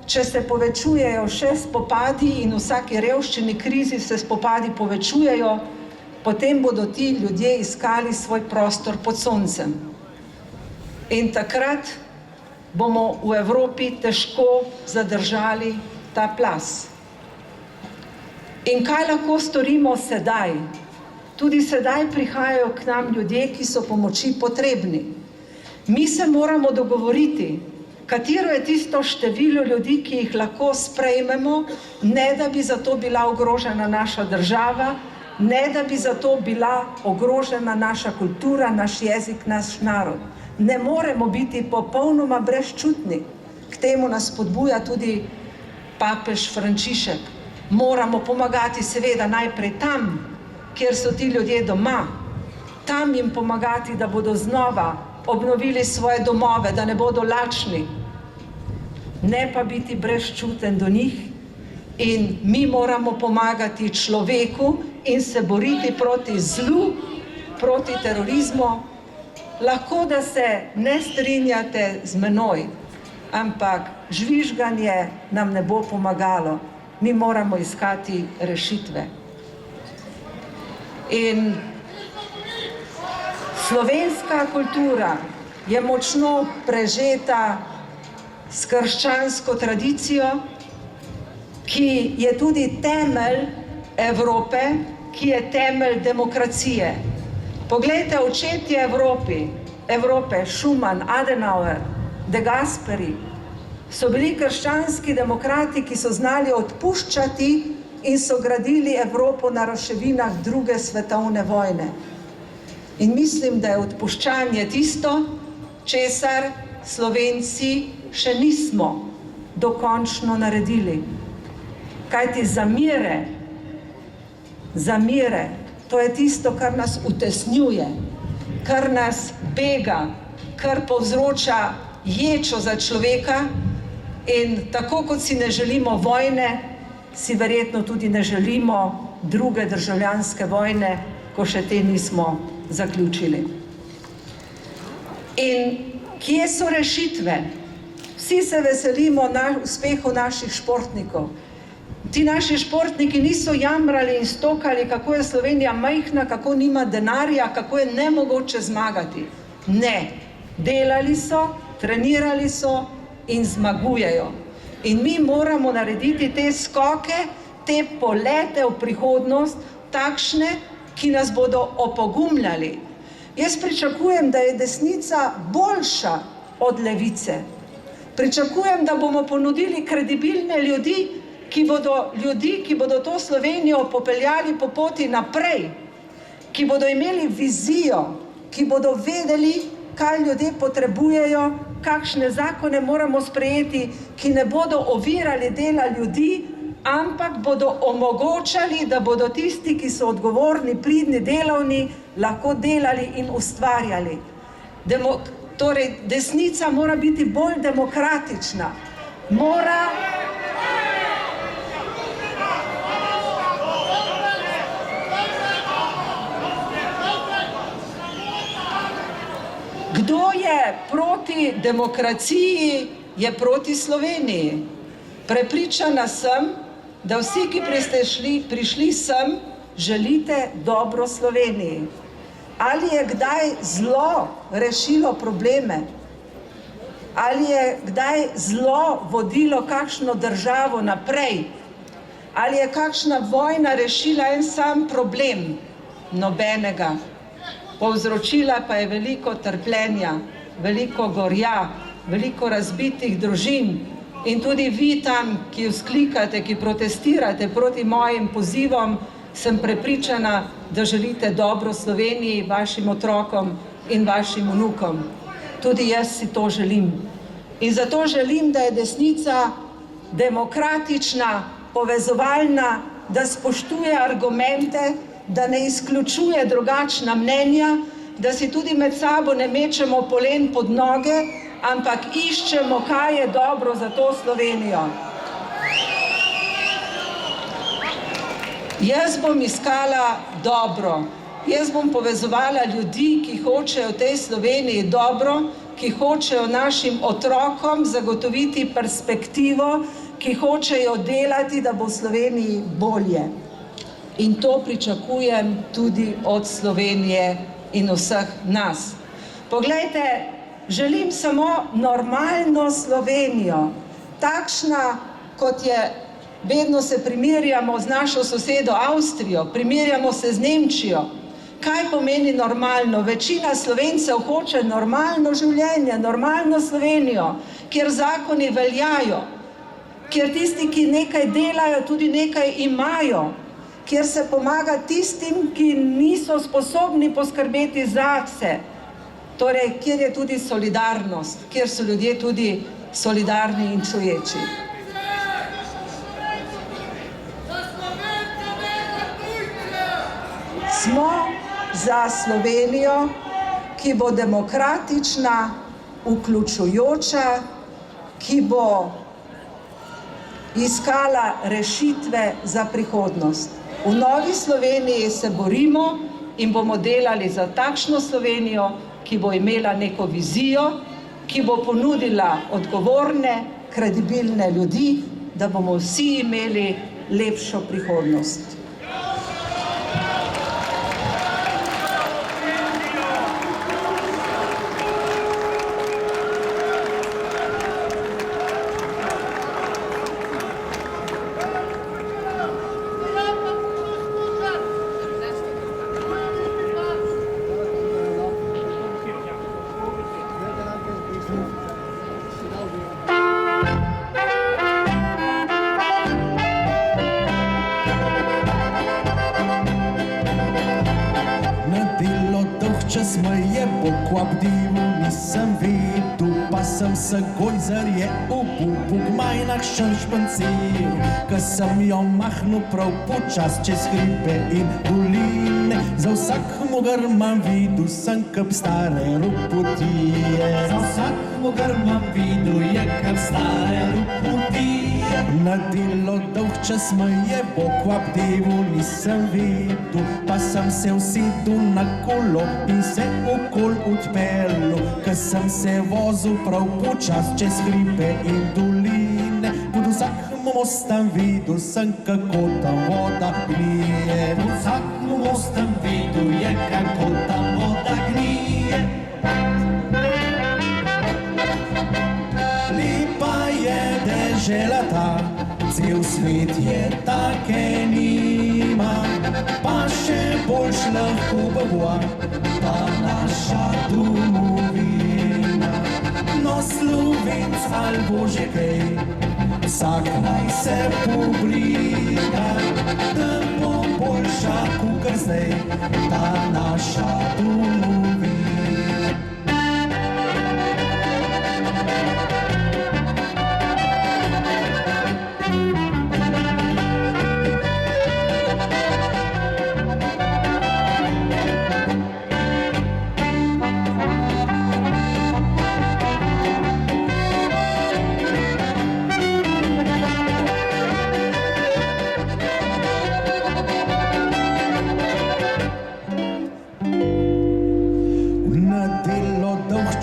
če se povečujejo še spopadi in vsaki revščini, krizi se spopadi povečujejo, potem bodo ti ljudje iskali svoj prostor pod soncem. In takrat bomo v Evropi težko zadržali ta plaz. In kaj lahko storimo sedaj? Tudi sedaj prihajajo k nam ljudje, ki so pomoči potrebni. Mi se moramo dogovoriti, katero je tisto število ljudi, ki jih lahko sprejmemo, ne da bi zato bila ogrožena naša država, ne da bi zato bila ogrožena naša kultura, naš jezik, naš narod. Ne moremo biti popolnoma brezčutni. K temu nas spodbuja tudi papež Frančišek. Moramo pomagati seveda najprej tam, kjer so ti ljudje doma, tam jim pomagati, da bodo znova obnovili svoje domove, da ne bodo lačni, ne pa biti brezčuten do njih. In mi moramo pomagati človeku in se boriti proti zlu, proti terorizmu. Lahko, da se ne strinjate z menoj, ampak žvižganje nam ne bo pomagalo. Mi moramo iskati rešitve. In slovenska kultura je močno prežeta s krščansko tradicijo, ki je tudi temelj Evrope, ki je temelj demokracije. Poglejte, očetje Evrope, Schuman, Adenauer, De Gasperi, so bili krščanski demokrati, ki so znali odpuščati in so gradili Evropo na ruševinah druge svetovne vojne. In mislim, da je odpuščanje tisto, česar Slovenci še nismo dokončno naredili. Kajti zamire, to je tisto, kar nas utesnjuje, kar nas bega, kar povzroča ječo za človeka. In tako kot si ne želimo vojne, si verjetno tudi ne želimo druge državljanske vojne, ko še te nismo zaključili. In kje so rešitve? Vsi se veselimo uspehu naših športnikov. Ti naši športniki niso jamrali in stokali, kako je Slovenija majhna, kako nima denarja, kako je nemogoče zmagati. Ne, delali so, trenirali so in zmagujejo. In mi moramo narediti te skoke, te polete v prihodnost, takšne, ki nas bodo opogumljali. Jaz pričakujem, da je desnica boljša od levice. Pričakujem, da bomo ponudili kredibilne ljudi, ki bodo to Slovenijo popeljali po poti naprej, ki bodo imeli vizijo, ki bodo vedeli, kaj ljudje potrebujejo, kakšne zakone moramo sprejeti, ki ne bodo ovirali dela ljudi, ampak bodo omogočali, da bodo tisti, ki so odgovorni, pridni, delavni, lahko delali in ustvarjali. Torej, desnica mora biti bolj demokratična. Kdo je proti demokraciji, je proti Sloveniji. Prepričana sem, da vsi, ki ste prišli sem, želite dobro Sloveniji. Ali je kdaj zlo rešilo probleme? Ali je kdaj zlo vodilo kakšno državo naprej? Ali je kakšna vojna rešila en sam problem? Nobenega. Povzročila pa je veliko trpljenja, veliko gorja, veliko razbitih družin. In tudi vi tam, ki vzklikate, ki protestirate proti mojim pozivom, sem prepričana, da želite dobro Sloveniji, vašim otrokom in vašim vnukom. Tudi jaz si to želim. In zato želim, da je desnica demokratična, povezovalna, da spoštuje argumente, da ne izključuje drugačna mnenja, da si tudi med sabo ne mečemo polen pod noge, ampak iščemo, kaj je dobro za to Slovenijo. Jaz bom iskala dobro. Jaz bom povezovala ljudi, ki hočejo v tej Sloveniji dobro, ki hočejo našim otrokom zagotoviti perspektivo, ki hočejo delati, da bo v Sloveniji bolje. In to pričakujem tudi od Slovenije in vseh nas. Poglejte, želim samo normalno Slovenijo, takšna, kot je, vedno se primerjamo z našo sosedo Avstrijo, primerjamo se z Nemčijo. Kaj pomeni normalno? Večina Slovencev hoče normalno življenje, normalno Slovenijo, kjer zakoni veljajo, kjer tisti, ki nekaj delajo, tudi nekaj imajo, kjer se pomaga tistim, ki niso sposobni poskrbeti zase. Torej, kjer je tudi solidarnost, kjer so ljudje tudi solidarni in čuječi. Smo za Slovenijo, ki bo demokratična, vključujoča, ki bo iskala rešitve za prihodnost. V Novi Sloveniji se borimo in bomo delali za takšno Slovenijo, ki bo imela neko vizijo, ki bo ponudila odgovorne, kredibilne ljudi, da bomo vsi imeli lepšo prihodnost. Čas me je pokvapdil, nisem videl, pa sem se gojzarje v majnah špancev. Ko sem jo mahnil prav počas čez hribe in doline, za vsak mogar mam videl sem kap stare rupotije. Za vsak mogar mam videl je kap stare rupotije. Na delo dolg čas me je pokvapdil, nisem videl, pa sem se usedel na kolo in se okol odpeljal. Ko sem se vozil prav počas čez hribe in doline, pod vsakim mostom videl sem, kako tam voda gnije. Pod vsakim mostom videl je, kako tam voda gnije. Lepa je dežela ta, cel svet je take nima, pa še boljš lahko bogva ta naša domovina. No, Slovenc ali bože kaj, vsak naj se pobriga, da bo boljša kakor zdaj ta naša domovina.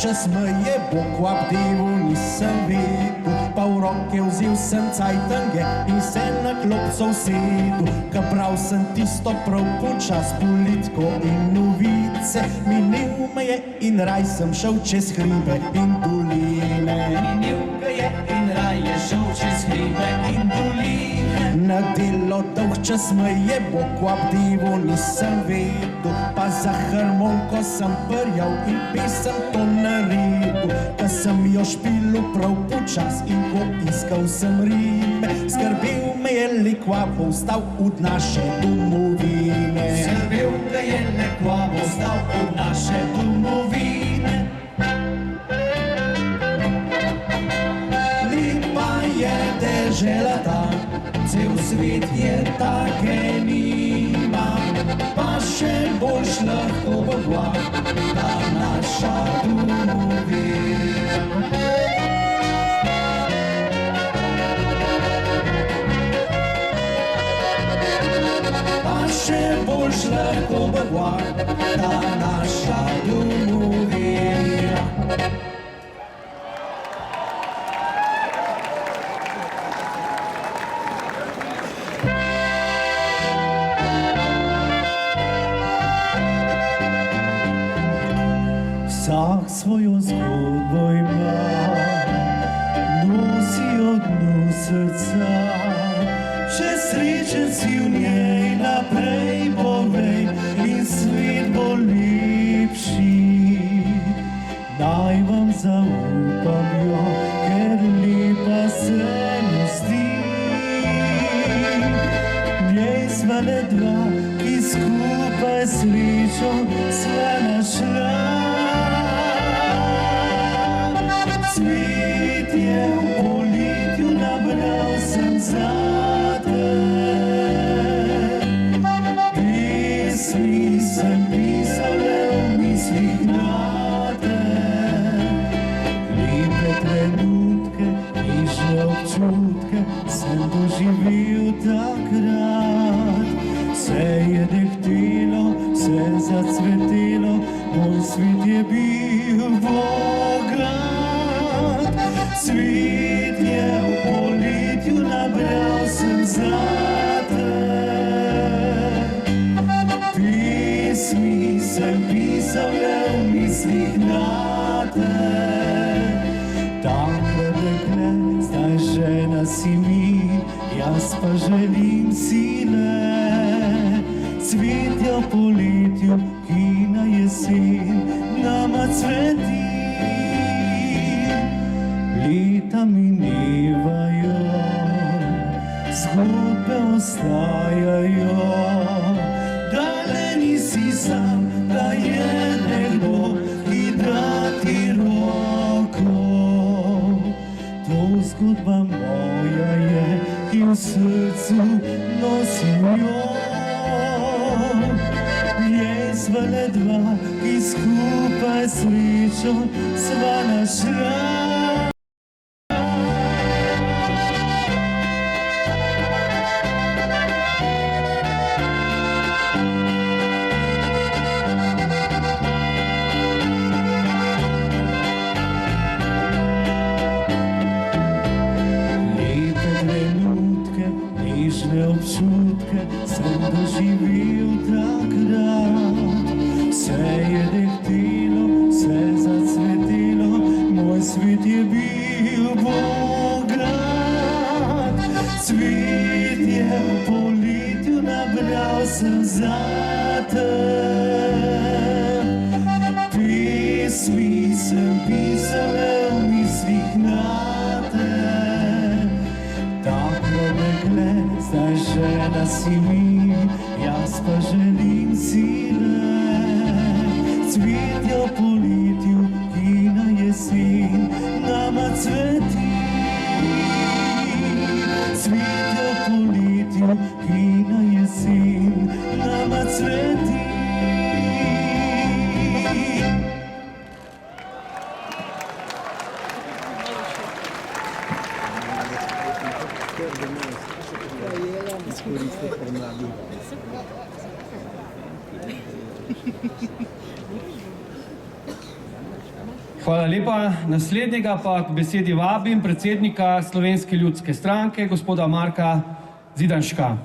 Čas me je pokvapdil, nisem videl, pa v roke vzel sem cajtange in se na klopco usedel. Ka bral sem tisto prav počas politiko in novice, minil me je in raj sem šel čez hribe in doline. Minil ga je in raj je šel čez hribe in doline. Na delo dolg čas me je pokvapdil, nisem vedel, pa za harmonko sem prjal in pesem to naredil. Ko sem jo špilil prav počas in ko iskal sem rime, skrbel me je lekva, bo vstal od naše domovine. Skrbel ga je lekva, bo vstal od naše domovine. Lepa je dežela ta, cel svet je take nima, pa še boljš lahko bogva ta naša domovina. Pa še boljš lahko bogva ta naša domovina. Vsak svojo zgodbo ima, nosi od dnu srca. Če srečen si v njej, naprej povej in svet bo lepši. Naj vam zaupam jo, ker lepa se mi zdi. V njej sva le dva, ki skupaj srečo sva našla. Svet je v poletju nabral sem zate, pesmi sem pisal Cvetje v poletju nabral sem zate. Pesmi sem pisal le v mislih nate. Takle dekle, zdaj žena si mi, jaz pa želim sine. Cvetja v poletju, ki na jesen nama cveti. Leta minevajo, zgodbe ostajajo, dale nisi sam, da je nekdo, ki da ti roko. To zgodba moja je, ki v srcu nosim jo. Je sva le dva, ki skupaj srečo sva našla. Občutke sem doživel takrat. Vse je dehtelo, vse zacvetelo, moj svet je bil Bograd. Cvetje v poletju nabral sem zate. Pesmi sem pisal le v mislih nate. Takle dekle, zdaj žena si mi, jaz pa želim sine. Cvetja v poletju, ki na jesen nama cveti. Cvetja v poletju, ki na jesen nama cveti. Hvala lepa. Naslednjega pa k besedi vabim predsednika Slovenske ljudske stranke, gospoda Marka Zidanška.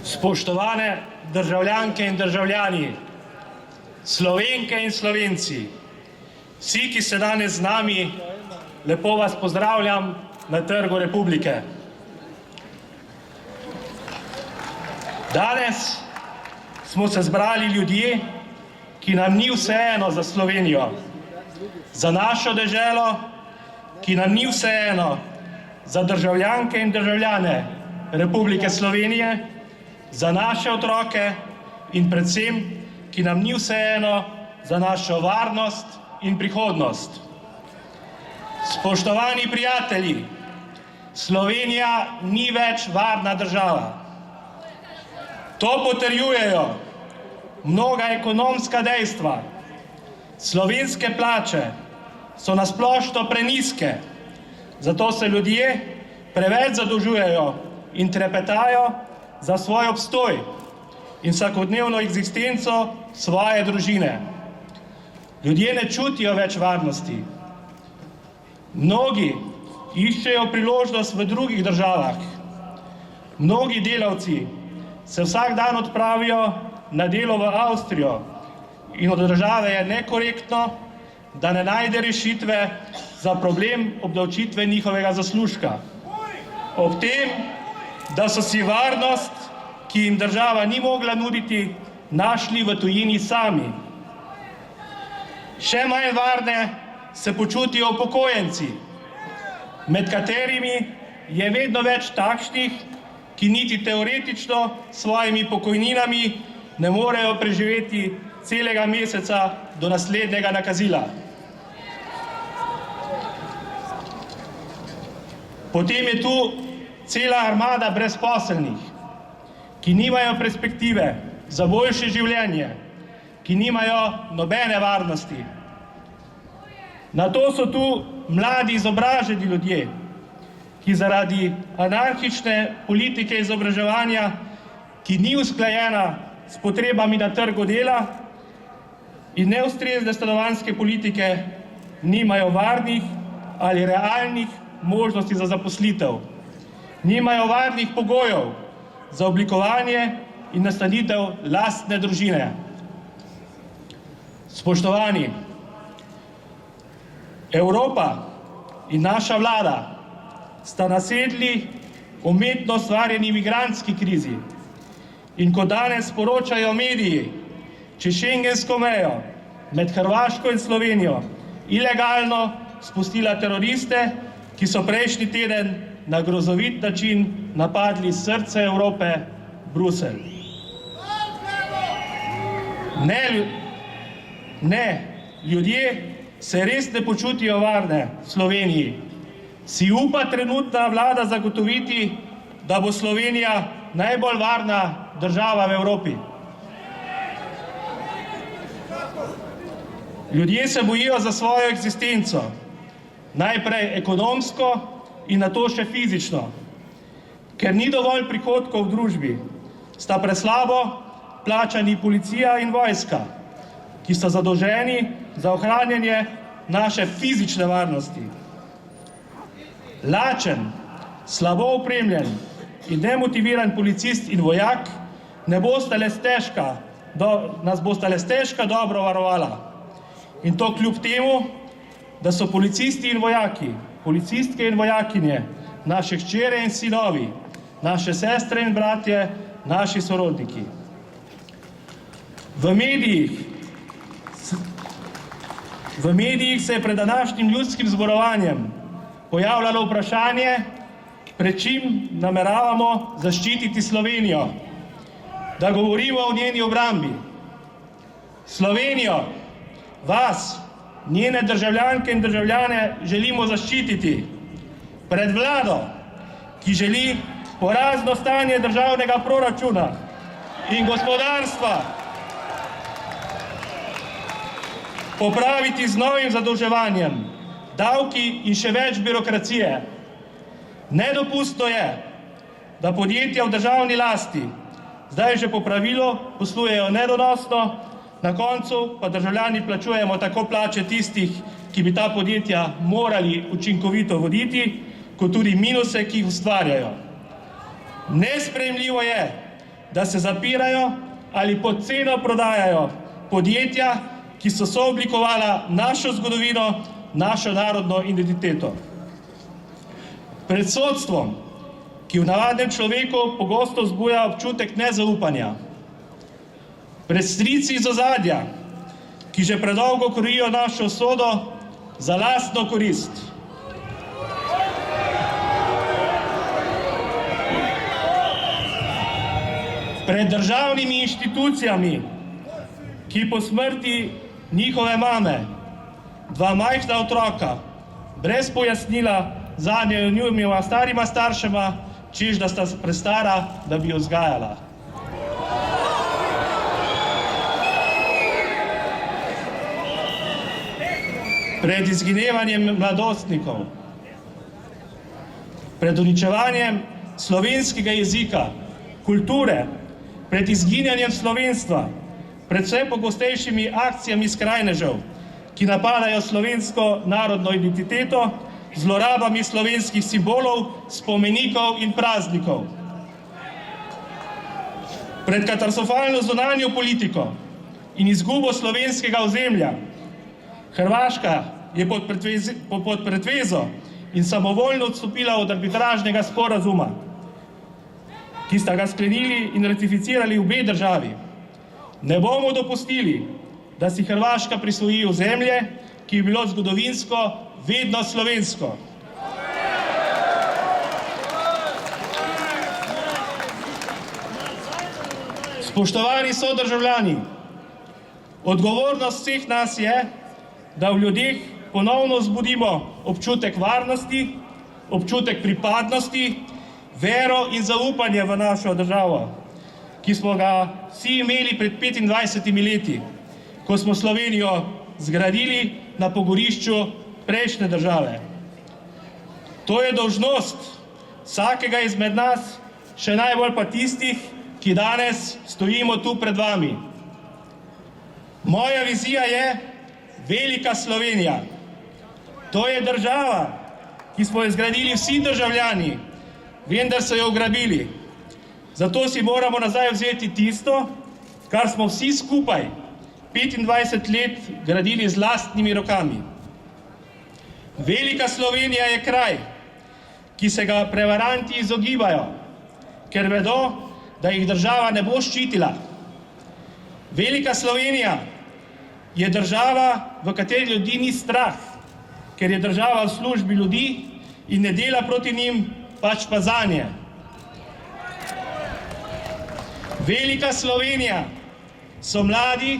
Spoštovane državljanke in državljani, Slovenke in Slovenci, vsi, ki ste danes z nami, lepo vas pozdravljam na Trgu Republike. Danes smo se zbrali ljudje, ki nam ni vseeno za Slovenijo, za našo deželo, ki nam ni vseeno za državljanke in državljane Republike Slovenije, za naše otroke in predvsem, ki nam ni vseeno za našo varnost in prihodnost. Spoštovani prijatelji, Slovenija ni več varna država. To potrjujejo mnoga ekonomska dejstva. Slovenske plače so na splošno prenizke, zato se ljudje preveč zadolžujejo in trepetajo za svoj obstoj in vsakodnevno eksistenco svoje družine. Ljudje ne čutijo več varnosti. Mnogi iščejo priložnost v drugih državah. Mnogi delavci se vsak dan odpravijo na delo v Avstrijo in od države je nekorektno, da ne najde rešitve za problem obdavčitve njihovega zaslužka. Ob tem, da so si varnost, ki jim država ni mogla nuditi, našli v tujini sami. Še manj varne se počutijo upokojenci, med katerimi je vedno več takšnih, ki niti teoretično s svojimi pokojninami ne morejo preživeti celega meseca do naslednjega nakazila. Potem je tu cela armada brezposelnih, ki nimajo perspektive za boljše življenje, ki nimajo nobene varnosti. Na to so tu mladi izobraženi ljudje, ki zaradi anarhične politike izobraževanja, ki ni usklajena s potrebami na trgu dela, in neustrezne stanovanjske politike nimajo varnih ali realnih možnosti za zaposlitev, nimajo varnih pogojev za oblikovanje in nastanitev lastne družine. Spoštovani, Evropa in naša vlada sta nasedli umetno ustvarjeni migrantski krizi in ko danes poročajo mediji, čez šengensko mejo med Hrvaško in Slovenijo ilegalno spustila teroriste, ki so prejšnji teden na grozovit način napadli srce Evrope, Bruselj. Ljudje se res ne počutijo varne v Sloveniji. Si upa trenutna vlada zagotoviti, da bo Slovenija najbolj varna država v Evropi? Ljudje se bojijo za svojo eksistenco, najprej ekonomsko in nato še fizično. Ker ni dovolj prihodkov v družbi, sta preslabo plačani policija in vojska, ki sta zadolženi za ohranjanje naše fizične varnosti. Lačen, slabo opremljen in demotiviran policist in vojak nas bosta le stežka dobro varovala. In to kljub temu, da so policisti in vojaki, policistke in vojakinje, naše hčere in sinovi, naše sestre in bratje, naši sorodniki. V medijih se je pred današnjim ljudskim zborovanjem pojavljalo vprašanje, pred čim nameravamo zaščititi Slovenijo, da govorimo o njeni obrambi. Slovenijo, vas, njene državljanke in državljane želimo zaščititi pred vlado, ki želi porazno stanje državnega proračuna in gospodarstva popraviti z novim zadolževanjem, davki in še več birokracije. Nedopustno je, da podjetja v državni lasti zdaj že po pravilu poslujejo nedonosno, na koncu pa državljani plačujemo tako plače tistih, ki bi ta podjetja morali učinkovito voditi, kot tudi minuse, ki jih ustvarjajo. Nesprejemljivo je, da se zapirajo ali pod ceno prodajajo podjetja, ki so sooblikovala našo zgodovino, našo narodno identiteto. Pred sodstvom, ki v navadnem človeku pogosto vzbuja občutek nezaupanja, pred strici iz ozadja, ki že predolgo krojijo našo usodo za lastno korist. Pred državnimi inštitucijami, ki po smrti njihove mame, dva majhna otroka, brez pojasnila zanje njunima starima staršema, češ da sta prestara, da bi jo vzgajala. Pred izginevanjem mladostnikov, pred uničevanjem slovenskega jezika, kulture, pred izginjanjem slovenstva, pred vse pogostejšimi akcijami skrajnežev, ki napadajo slovensko narodno identiteto, zlorabami slovenskih simbolov, spomenikov in praznikov. Pred katastrofalno zunanjo politiko in izgubo slovenskega ozemlja. Hrvaška je pod pretvezo in samovoljno odstopila od arbitražnega sporazuma, ki sta ga sklenili in ratificirali obe državi. Ne bomo dopustili, da si Hrvaška prisvoji ozemlje, ki je bilo zgodovinsko vedno slovensko. Spoštovani sodržavljani, odgovornost vseh nas je, da v ljudeh ponovno vzbudimo občutek varnosti, občutek pripadnosti, vero in zaupanje v našo državo, ki smo ga vsi imeli pred 25 leti, ko smo Slovenijo zgradili na pogorišču prejšnje države. To je dolžnost vsakega izmed nas, še najbolj pa tistih, ki danes stojimo tu pred vami. Moja vizija je velika Slovenija. To je država, ki smo jo zgradili vsi državljani, vendar so jo ugrabili. Zato si moramo nazaj vzeti tisto, kar smo vsi skupaj 25 let gradili z lastnimi rokami. Velika Slovenija je kraj, ki se ga prevaranti izogibajo, ker vedo, da jih država ne bo ščitila. Velika Slovenija je država, v kateri ljudi ni strah, ker je država v službi ljudi in ne dela proti njim, pač pa zanje. Velika Slovenija so mladi,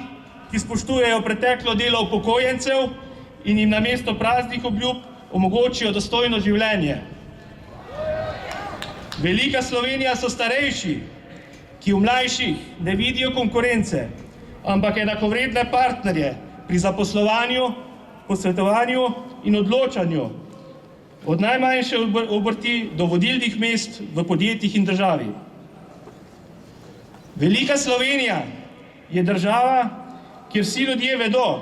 ki spoštujejo preteklo delo upokojencev in jim namesto praznih obljub omogočijo dostojno življenje. Velika Slovenija so starejši, ki v mlajših ne vidijo konkurence, ampak enakovredne partnerje pri zaposlovanju, posvetovanju in odločanju, od najmanjše obrti do vodilnih mest v podjetjih in državi. Velika Slovenija je država, kjer vsi ljudje vedo,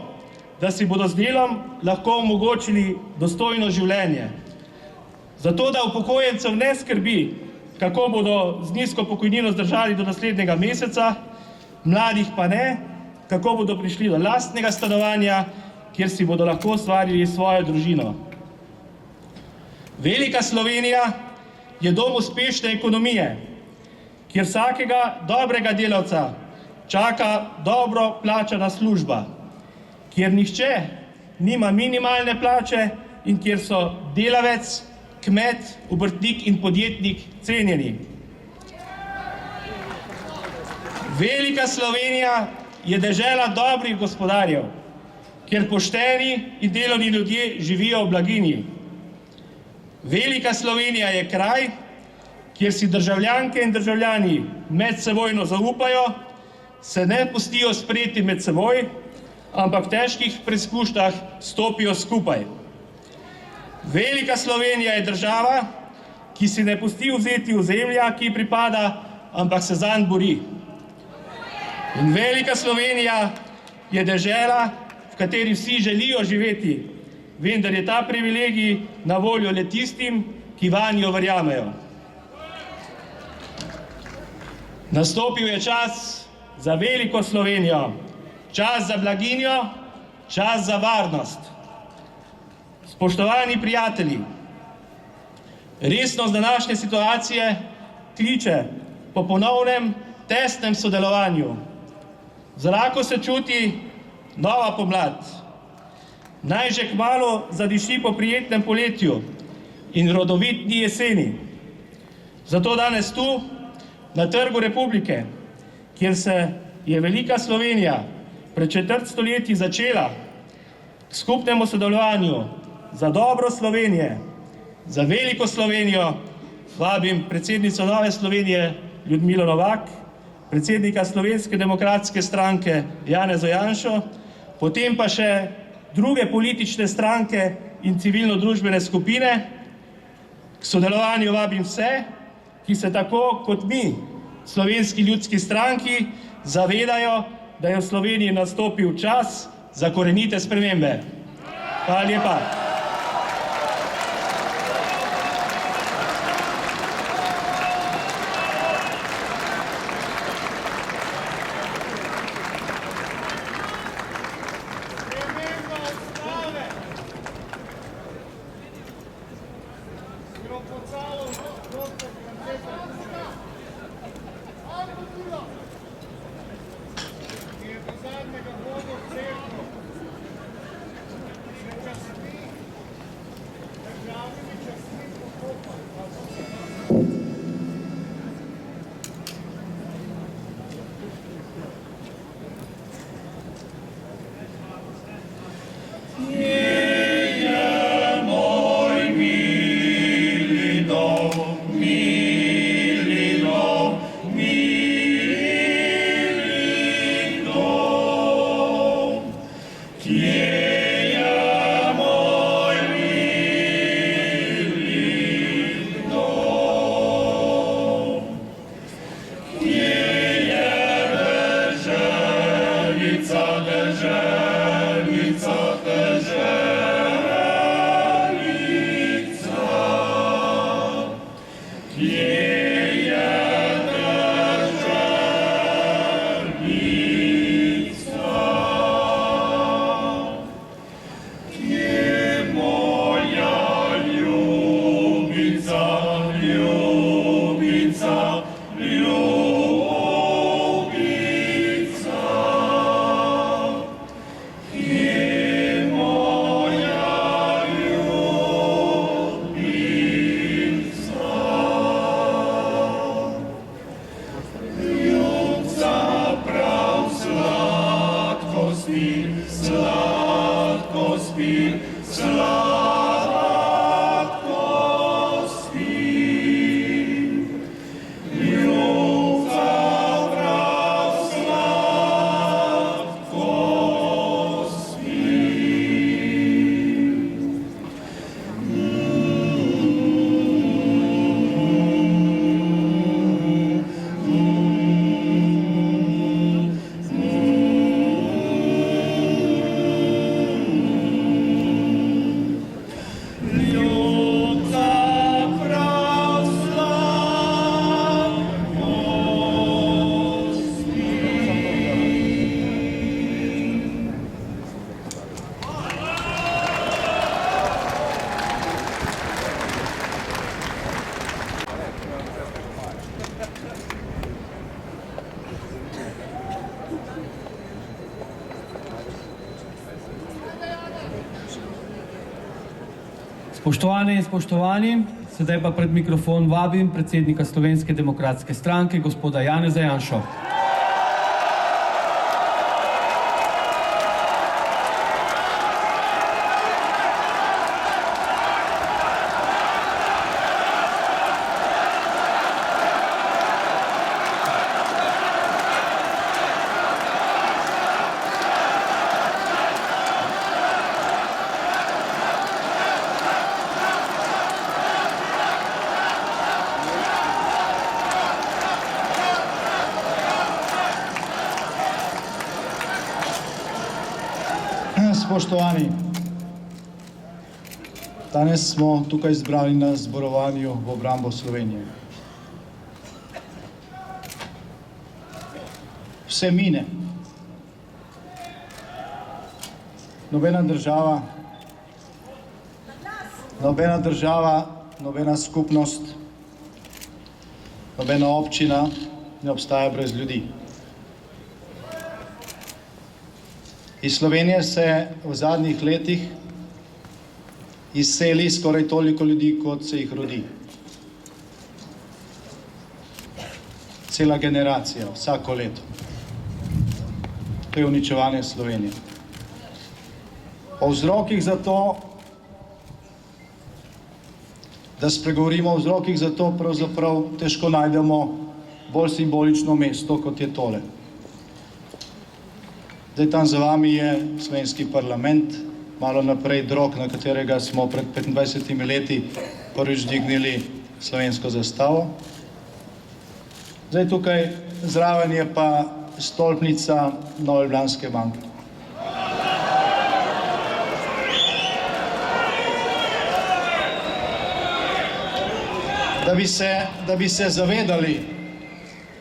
da si bodo z delom lahko omogočili dostojno življenje. Zato, da upokojencev ne skrbi, kako bodo z nizko pokojnino zdržali do naslednjega meseca, mladih pa ne, kako bodo prišli do lastnega stanovanja, kjer si bodo lahko ustvarili svojo družino. Velika Slovenija je dom uspešne ekonomije, kjer vsakega dobrega delavca čaka dobro plačana služba, kjer nihče nima minimalne plače in kjer so delavec, kmet, obrtnik in podjetnik cenjeni. Velika Slovenija je dežela dobrih gospodarjev, kjer pošteni in delovni ljudje živijo v blaginji. Velika Slovenija je kraj, kjer si državljanke in državljani medsebojno zaupajo, se ne pustijo sprejeti med seboj, ampak v težkih preizkušnjah stopijo skupaj. Velika Slovenija je država, ki si ne pusti vzeti ozemlja, ki ji pripada, ampak se zanj bori. In velika Slovenija je dežela, v kateri vsi želijo živeti, vendar je ta privilegij na voljo le tistim, ki vanjo verjamejo. Nastopil je čas za veliko Slovenijo, čas za blaginjo, čas za varnost. Spoštovani prijatelji, resnost današnje situacije kliče po ponovnem tesnem sodelovanju. V zraku se čuti nova pomlad. Naj že kmalu zadiši po prijetnem poletju in rodovitni jeseni. Zato danes tu, na Trgu Republike, kjer se je velika Slovenija pred četrt stoletji začela k skupnemu sodelovanju za dobro Slovenije, za veliko Slovenijo, vabim predsednico Nove Slovenije Ljudmilo Novak, predsednika Slovenske demokratske stranke Janezo Janšo, potem pa še druge politične stranke in civilno-družbene skupine. K sodelovanju vabim vse, ki se tako kot mi, Slovenski ljudski stranki, zavedajo, da je v Sloveniji nastopil čas za korenite spremembe. Hvala lepa. Spoštovane in spoštovani, sedaj pa pred mikrofon vabim predsednika Slovenske demokratske stranke, gospoda Janeza Janšo. Spoštovani, danes smo tukaj zbrani na zborovanju v obrambo Slovenije. Vse mine. Nobena država, nobena skupnost, nobena občina ne obstaja brez ljudi. Iz Slovenije se v zadnjih letih izseli skoraj toliko ljudi, kot se jih rodi. Cela generacija, vsako leto. To je uničevanje Slovenije. O vzrokih za to, da spregovorimo o vzrokih za to, pravzaprav težko najdemo bolj simbolično mesto, kot je tole. Zdaj tam za vami je slovenski parlament, malo naprej drog, na katerega smo pred 25 leti prvič dvignili slovensko zastavo. Zdaj tukaj zraven je pa stolpnica Nove Ljubljanske banke. Da bi se zavedali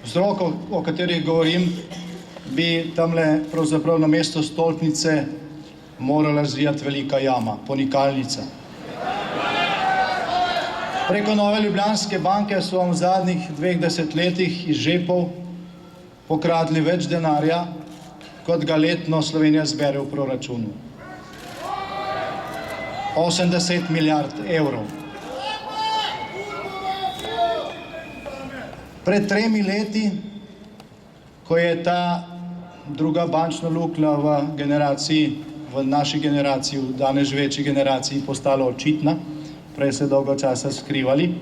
vzrokov, o katerih govorim, bi tamle pravzaprav na mesto stolpnice morala razvijati velika jama, ponikalnica. Preko Nove Ljubljanske banke so vam v zadnjih 2 desetletjih iz žepov pokradli več denarja, kot ga letno Slovenija zbere v proračunu. 80 milijard evrov. Pred 3 leti, ko je ta druga bančna luknja v naši generaciji, v danes živeči generaciji postala očitna, prej se dolgo časa skrivali,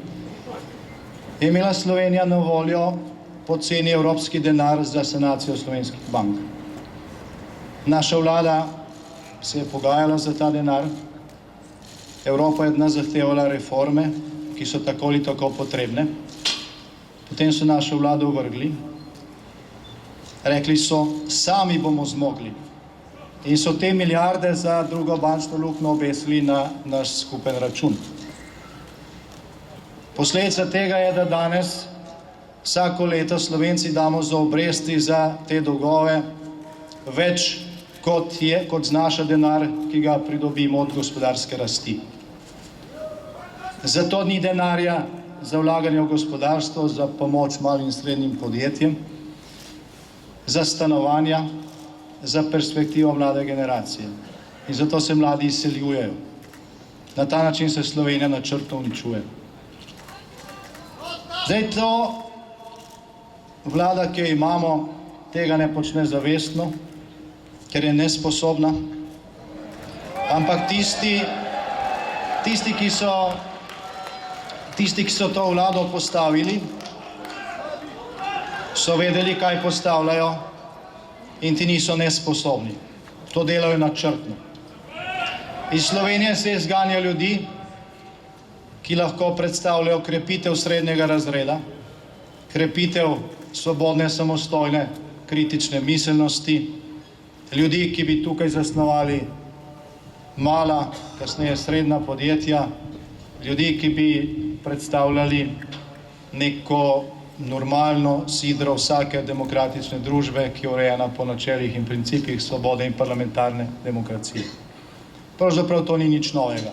je imela Slovenija na voljo poceni evropski denar za sanacijo slovenskih bank. Naša vlada se je pogajala za ta denar, Evropa je od nas zahtevala reforme, ki so tako ali tako potrebne, potem so našo vlado ovrgli. Rekli so, sami bomo zmogli. In so te milijarde za drugo bančno luknjo obesili na naš skupen račun. Posledica tega je, da danes vsako leto Slovenci damo za obresti za te dolgove več, kot znaša denar, ki ga pridobimo od gospodarske rasti. Zato ni denarja za vlaganje v gospodarstvo, za pomoč malim in srednjim podjetjem, za stanovanja, za perspektivo mlade generacije. In zato se mladi izseljujejo. Na ta način se Slovenija načrtno uničuje. Zdaj to vlada, ki jo imamo, tega ne počne zavestno, ker je nesposobna, ampak tisti, ki so to vlado postavili, so vedeli, kaj postavljajo, in ti niso nesposobni. To delajo načrtno. Iz Slovenije se izganja ljudi, ki lahko predstavljajo krepitev srednjega razreda, krepitev svobodne, samostojne, kritične miselnosti, ljudi, ki bi tukaj zasnovali mala, kasneje srednja podjetja, ljudi, ki bi predstavljali neko normalno sidro vsake demokratične družbe, ki je urejena po načelih in principih svobode in parlamentarne demokracije. Pravzaprav to ni nič novega.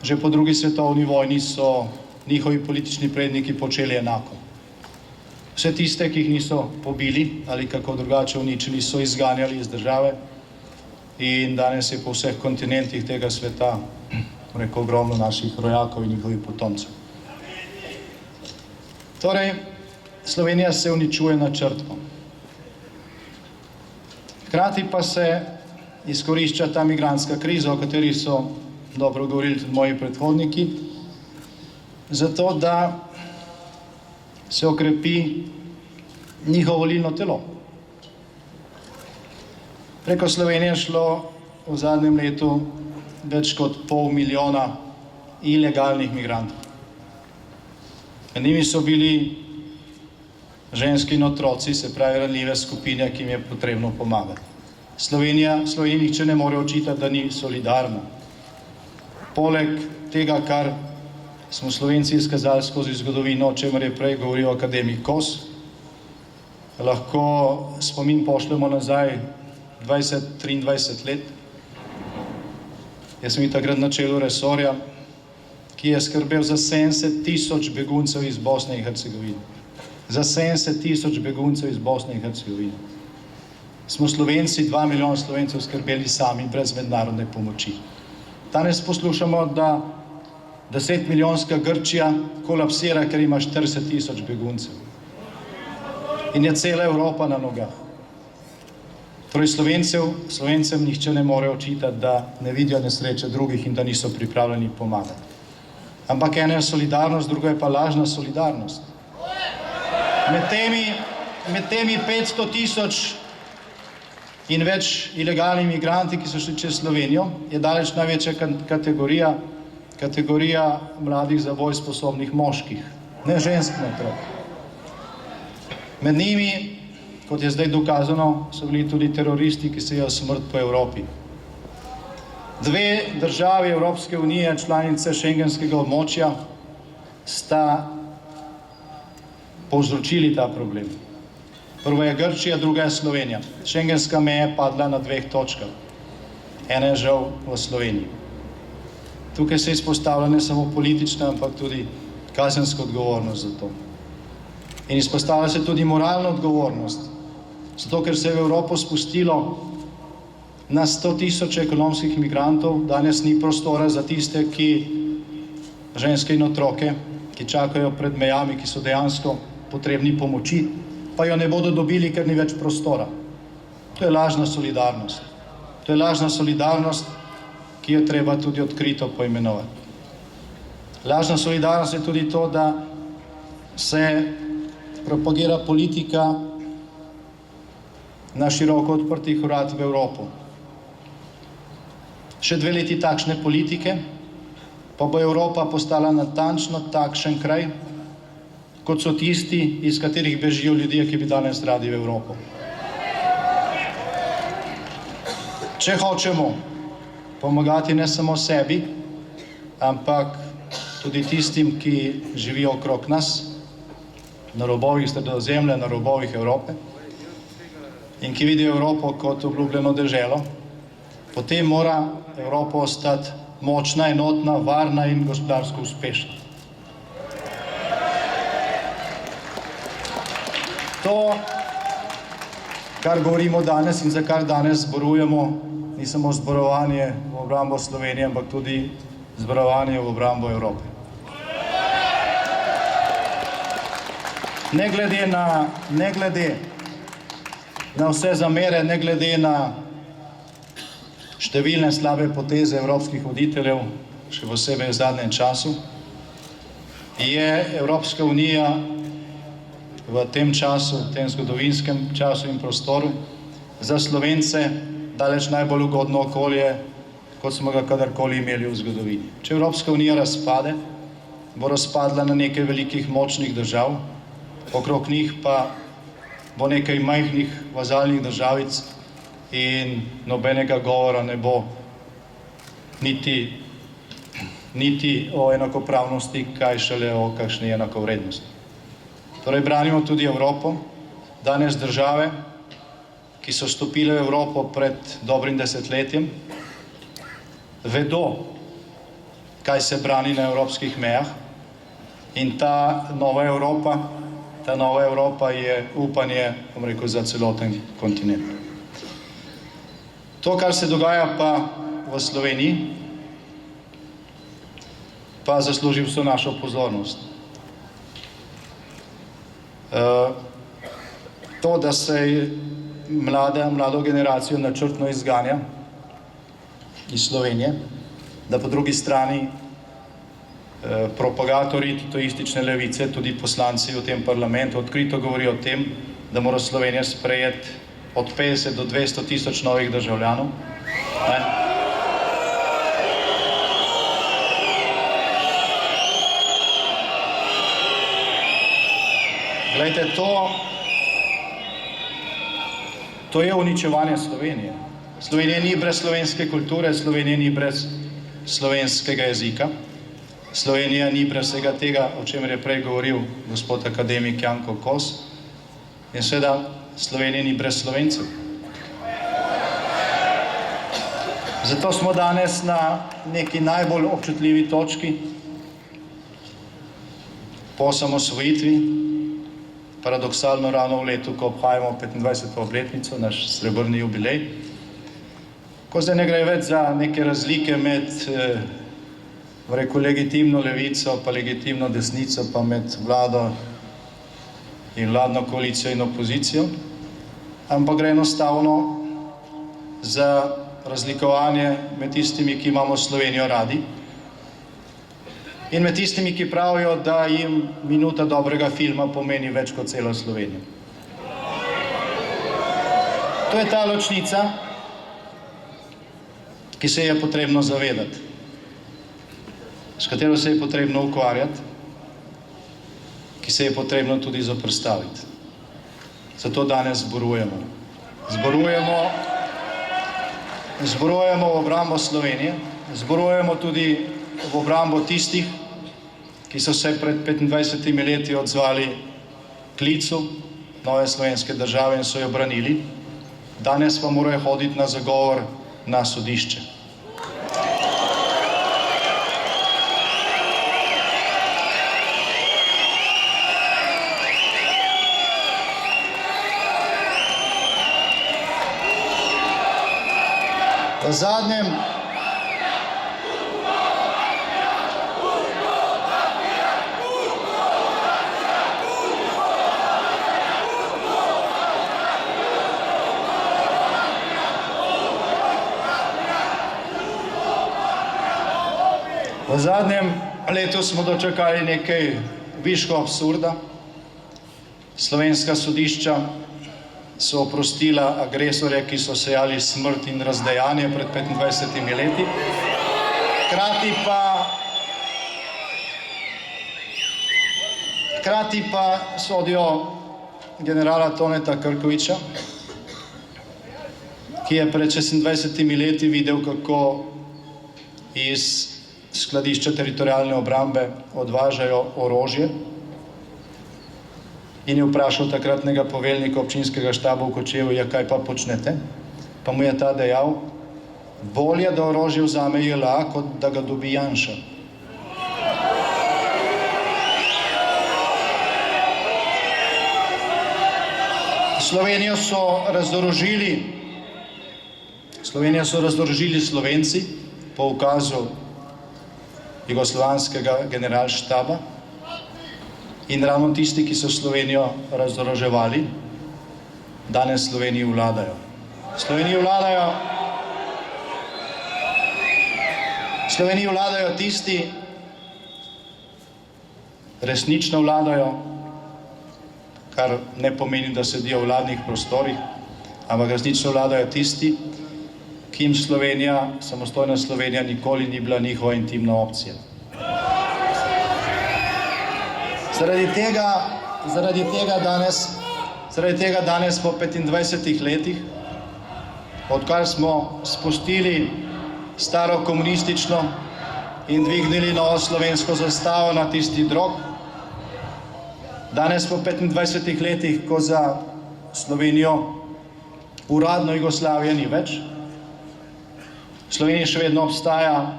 Že po drugi svetovni vojni so njihovi politični predniki počeli enako. Vse tiste, ki jih niso pobili ali kako drugače uničili, so izganjali iz države in danes je po vseh kontinentih tega sveta ogromno naših rojakov in njihovih potomcev. Torej, Slovenija se uničuje načrtno. Hkrati pa se izkorišča ta migrantska kriza, o kateri so dobro govorili tudi moji predhodniki, zato da se okrepi njihovo volilno telo. Preko Slovenije je šlo v zadnjem letu več kot 500 000 ilegalnih migrantov. Med njimi so bili ženski in otroci, se pravi ranljive skupine, ki jim je potrebno pomagati. Sloveniji nihče ne more očitati, da ni solidarna. Poleg tega, kar smo Slovenci izkazali skozi zgodovino, o čemer je prej govoril akademik Kos, lahko spomin pošljemo nazaj 20-23 let. Jaz sem takrat na čelu resorja, ki je skrbel za 70 000 beguncev iz Bosne in Hercegovine. Za 70 000 beguncev iz Bosne in Hercegovine. Smo Slovenci, 2 milijona Slovencev, skrbeli sami, brez mednarodne pomoči. Danes poslušamo, da 10-milijonska Grčija kolapsira, ker ima 40 000 beguncev. In je cela Evropa na nogah. Torej Slovencem nihče ne more očitati, da ne vidijo nesreče drugih in da niso pripravljeni pomagati. Ampak ena je solidarnost, druga je pa lažna solidarnost. Med temi 500 000 in več ilegalnimi migranti, ki so šli čez Slovenijo, je daleč največja kategorija mladih za boj sposobnih moških, ne žensk in otrok. Med njimi, kot je zdaj dokazano, so bili tudi teroristi, ki sejejo smrt po Evropi. 2 državi Evropske unije, članice šengenskega območja, sta povzročili ta problem. Prva je Grčija, druga je Slovenija. Šengenska meja je padla na 2 točkah. Ena je žal v Sloveniji. Tukaj se izpostavlja ne samo politična, ampak tudi kazenska odgovornost za to. In izpostavlja se tudi moralna odgovornost. Zato, ker se je v Evropo spustilo na 100 000 ekonomskih migrantov, danes ni prostora za tiste, ženske in otroke, ki čakajo pred mejami, ki so dejansko potrebni pomoči, pa jo ne bodo dobili, ker ni več prostora. To je lažna solidarnost. To je lažna solidarnost, ki jo treba tudi odkrito poimenovati. Lažna solidarnost je tudi to, da se propagira politika na široko odprtih vrat v Evropo. Še 2 leti takšne politike, pa bo Evropa postala natančno takšen kraj, kot so tisti, iz katerih bežijo ljudje, ki bi danes radi v Evropo. Če hočemo pomagati ne samo sebi, ampak tudi tistim, ki živijo okrog nas, na robovih Sredozemlja, na robovih Evrope, in ki vidijo Evropo kot obljubljeno deželo, potem mora Evropa ostati močna, enotna, varna in gospodarsko uspešna. To, kar govorimo danes in za kar danes zborujemo, ni samo zborovanje v obrambo Slovenije, ampak tudi zborovanje v obrambo Evrope. Ne glede na vse zamere, ne glede na številne slabe poteze evropskih voditeljev, še posebej v zadnjem času, je Evropska unija v tem času, v tem zgodovinskem času in prostoru za Slovence daleč najbolj ugodno okolje, kot smo ga kadarkoli imeli v zgodovini. Če Evropska unija razpade, bo razpadla na nekaj velikih močnih držav, okrog njih pa bo nekaj majhnih vazalnih državic in nobenega govora ne bo niti o enakopravnosti, kaj šele o kakšni enakovrednosti. Torej branimo tudi Evropo. Danes države, ki so stopile v Evropo pred dobrim desetletjem, vedo, kaj se brani na evropskih mejah, in ta nova Evropa je upanje, bom rekel, za celoten kontinent. To, kar se dogaja pa v Sloveniji, pa zasluži vso našo pozornost. To, da se mlado generacijo načrtno izganja iz Slovenije, da po drugi strani propagatorji titoistične levice, tudi poslanci v tem parlamentu, odkrito govorijo o tem, da mora Slovenija sprejeti od 50 do 200 tisoč novih državljanov. Glejte, to je uničevanje Slovenije. Slovenija ni brez slovenske kulture, Slovenija ni brez slovenskega jezika, Slovenija ni brez vsega tega, o čemer je prej govoril gospod akademik Janko Kos, in seveda Slovenija ni brez Slovencev. Zato smo danes na neki najbolj občutljivi točki po osamosvojitvi, paradoksalno ravno v letu, ko obhajamo 25. obletnico, naš srebrni jubilej, ko zdaj ne gre več za neke razlike med legitimno levico pa legitimno desnico, pa med vlado in vladno koalicijo in opozicijo, ampak gre enostavno za razlikovanje med tistimi, ki imamo Slovenijo radi, in med tistimi, ki pravijo, da jim minuta dobrega filma pomeni več kot celo Slovenijo. To je ta ločnica, ki se je potrebno zavedati, s katero se je potrebno ukvarjati, ki se je potrebno tudi zoperstaviti. Zato danes zborujemo. Zborujemo v obrambo Slovenije, zborujemo tudi v obrambo tistih, ki so se pred 25 leti odzvali klicu nove slovenske države in so jo branili, danes pa morajo hoditi na zagovor na sodišče. V zadnjem letu smo dočakali nekaj viškov absurda. Slovenska sodišča so oprostila agresorje, ki so sejali smrt in razdejanje pred 25 leti. Hkrati pa sodijo generala Toneta Krkoviča, ki je pred 26 leti videl, kako iz skladišča teritorialne obrambe odvažajo orožje, in je vprašal takratnega poveljnika občinskega štaba v Kočevju, ja, kaj pa počnete? Pa mu je ta dejal, bolje, da orožje vzame JLA, kot da ga dobi Janša. Slovenijo so razorožili Slovenci po ukazu jugoslovanskega generalštaba, in ravno tisti, ki so Slovenijo razoroževali, danes Sloveniji vladajo. Sloveniji vladajo tisti, resnično vladajo, kar ne pomeni, da sedijo v vladnih prostorih, ampak resnično vladajo tisti, ki jim Slovenija, samostojna Slovenija, nikoli ni bila njihova intimna opcija. Zaradi tega danes po 25 letih, odkar smo spustili staro komunistično in dvignili novo slovensko zastavo na tisti drog, danes po 25 letih, ko za Slovenijo uradno Jugoslavije ni več, v Sloveniji še vedno obstaja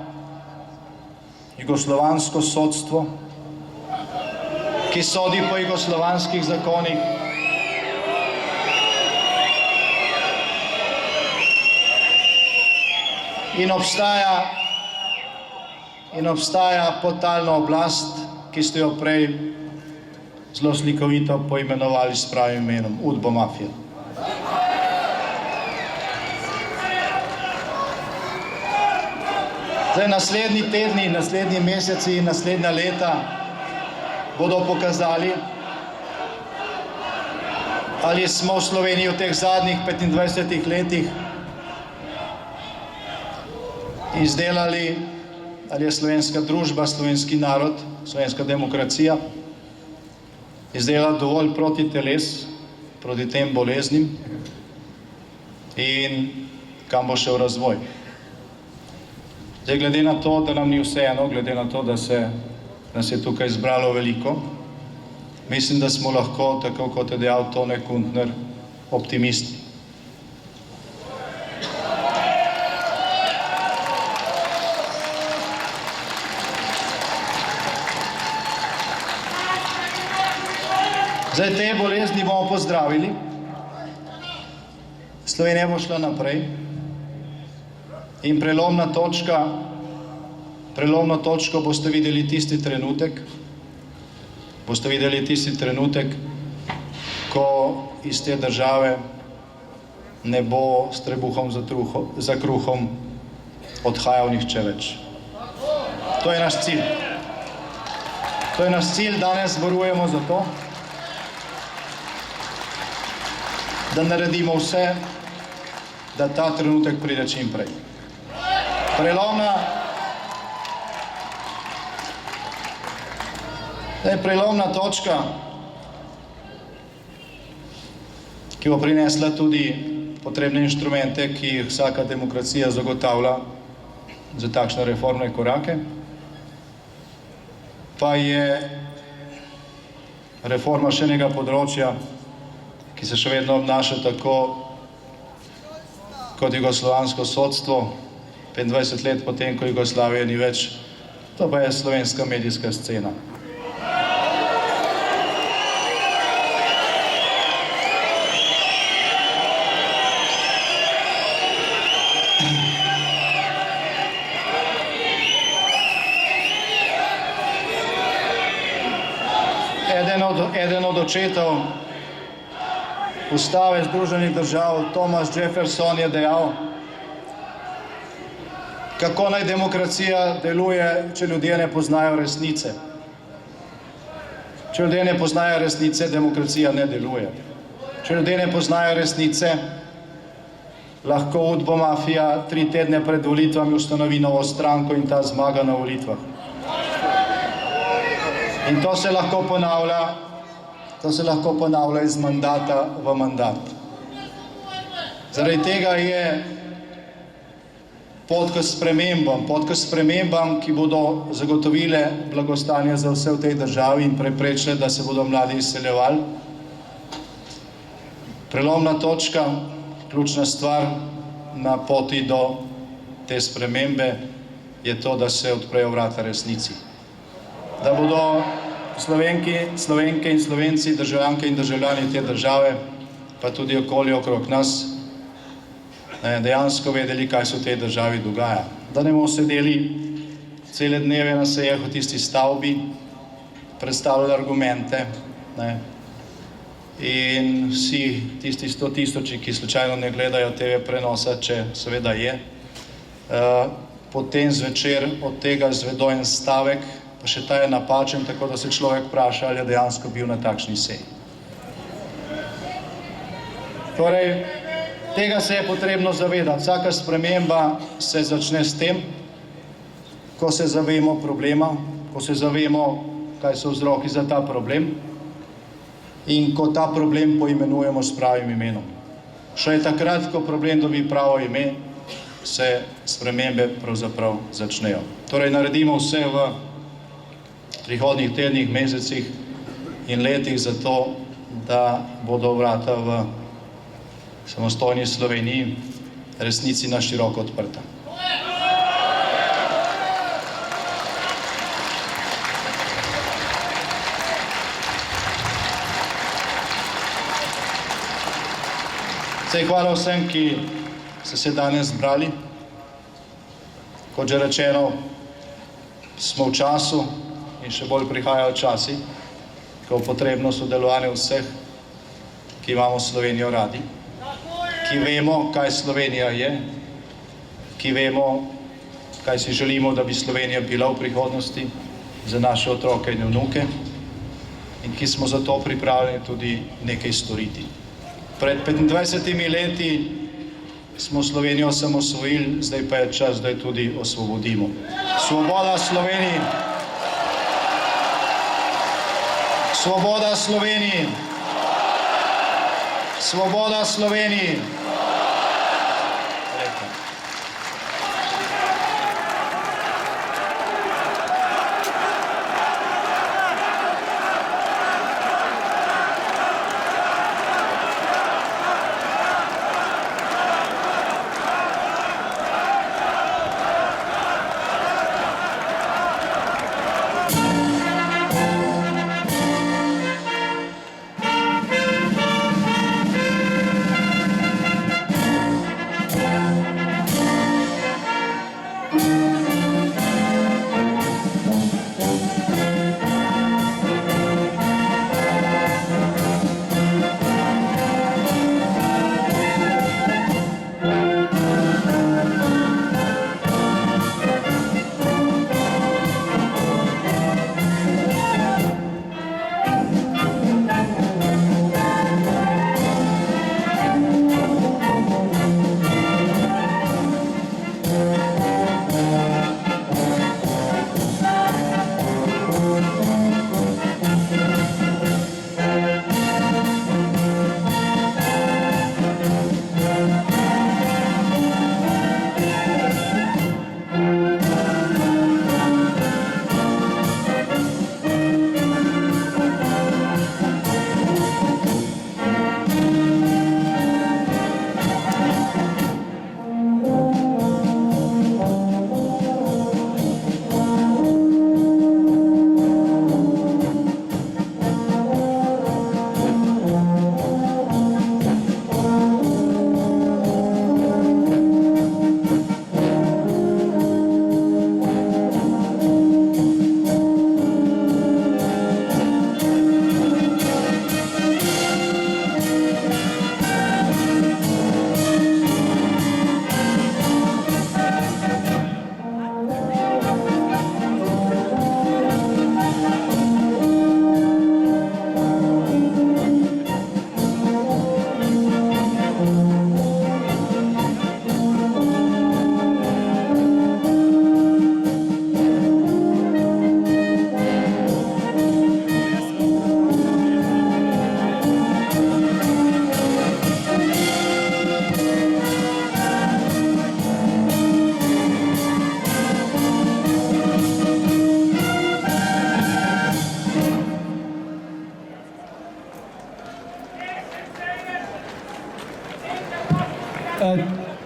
jugoslovansko sodstvo, ki sodi po jugoslovanskih zakonih. In in obstaja podtalna oblast, ki ste jo prej zelo slikovito poimenovali s pravim imenom, udbomafija. Zdaj, naslednji tedni, naslednji meseci in naslednja leta bodo pokazali, ali smo v Sloveniji v teh zadnjih 25 letih izdelali, ali je slovenska družba, slovenski narod, slovenska demokracija izdelala dovolj protiteles proti tem boleznim in kam bo šel razvoj. Zdaj, glede na to, da nam ni vseeno, glede na to, da nas je tukaj zbralo veliko, mislim, da smo lahko, tako kot je dejal Tone Kuntner, optimisti. Zdaj, te bolezni bomo pozdravili, Slovenija bo šla naprej in prelomno točko boste videli tisti trenutek, ko iz te države ne bo s trebuhom za kruhom odhajal nihče več. To je naš cilj. To je naš cilj, danes borujemo za to, da naredimo vse, da ta trenutek pride čim prej. Prelomna točka, ki bo prinesla tudi potrebne inštrumente, ki jih vsaka demokracija zagotavlja za takšne reformne korake, pa je reforma še enega področja, ki se še vedno obnaša tako kot jugoslovansko sodstvo, 25 let potem, ko Jugoslavije ni več, to pa je slovenska medijska scena. Eden od očetov Ustave Združenih držav, Thomas Jefferson, je dejal, kako naj demokracija deluje, če ljudje ne poznajo resnice. Če ljudje ne poznajo resnice, demokracija ne deluje. Če ljudje ne poznajo resnice, lahko udbomafija 3 tedne pred volitvami ustanovi novo stranko in ta zmaga na volitvah. In to se lahko ponavlja iz mandata v mandat. Zaradi tega je pot k spremembam, ki bodo zagotovile blagostanje za vse v tej državi in preprečile, da se bodo mladi izseljevali. Prelomna točka, ključna stvar na poti do te spremembe je to, da se odprejo vrata resnici. Da bodo Slovenke in Slovenci, državljanke in državljani te države, pa tudi okolje okrog nas, dejansko vedeli, kaj se v tej državi dogaja. Da ne bomo sedeli cele dneve na sejah v tisti stavbi, predstavljali argumente, in vsi tisti 100 tisoči, ki slučajno ne gledajo TV prenosa, če seveda je, potem zvečer od tega zvedo en stavek, pa še ta je napačen, tako da se človek vpraša, ali je dejansko bil na takšni seji. Torej, tega se je potrebno zavedati. Vsaka sprememba se začne s tem, ko se zavemo problema, ko se zavemo, kaj so vzroki za ta problem in ko ta problem poimenujemo s pravim imenom. Še takrat, ko problem dobi pravo ime, se spremembe pravzaprav začnejo. Torej, naredimo vse v prihodnjih tednih, mesecih in letih za to, da bodo vrata v samostojni Sloveniji resnici na široko odprta. Hvala vsem, ki ste se danes zbrali. Kot že rečeno, Smo v času in še bolj prihajajo časi, ko je potrebno sodelovanje vseh, ki imamo Slovenijo radi, ki vemo, kaj Slovenija je, ki vemo, kaj si želimo, da bi Slovenija bila v prihodnosti za naše otroke in vnuke in ki smo zato pripravljeni tudi nekaj storiti. Pred 25 leti smo Slovenijo osamosvojili, zdaj pa je čas, da jo tudi osvobodimo. Svoboda Sloveniji! Svoboda Sloveniji! Svoboda Sloveniji!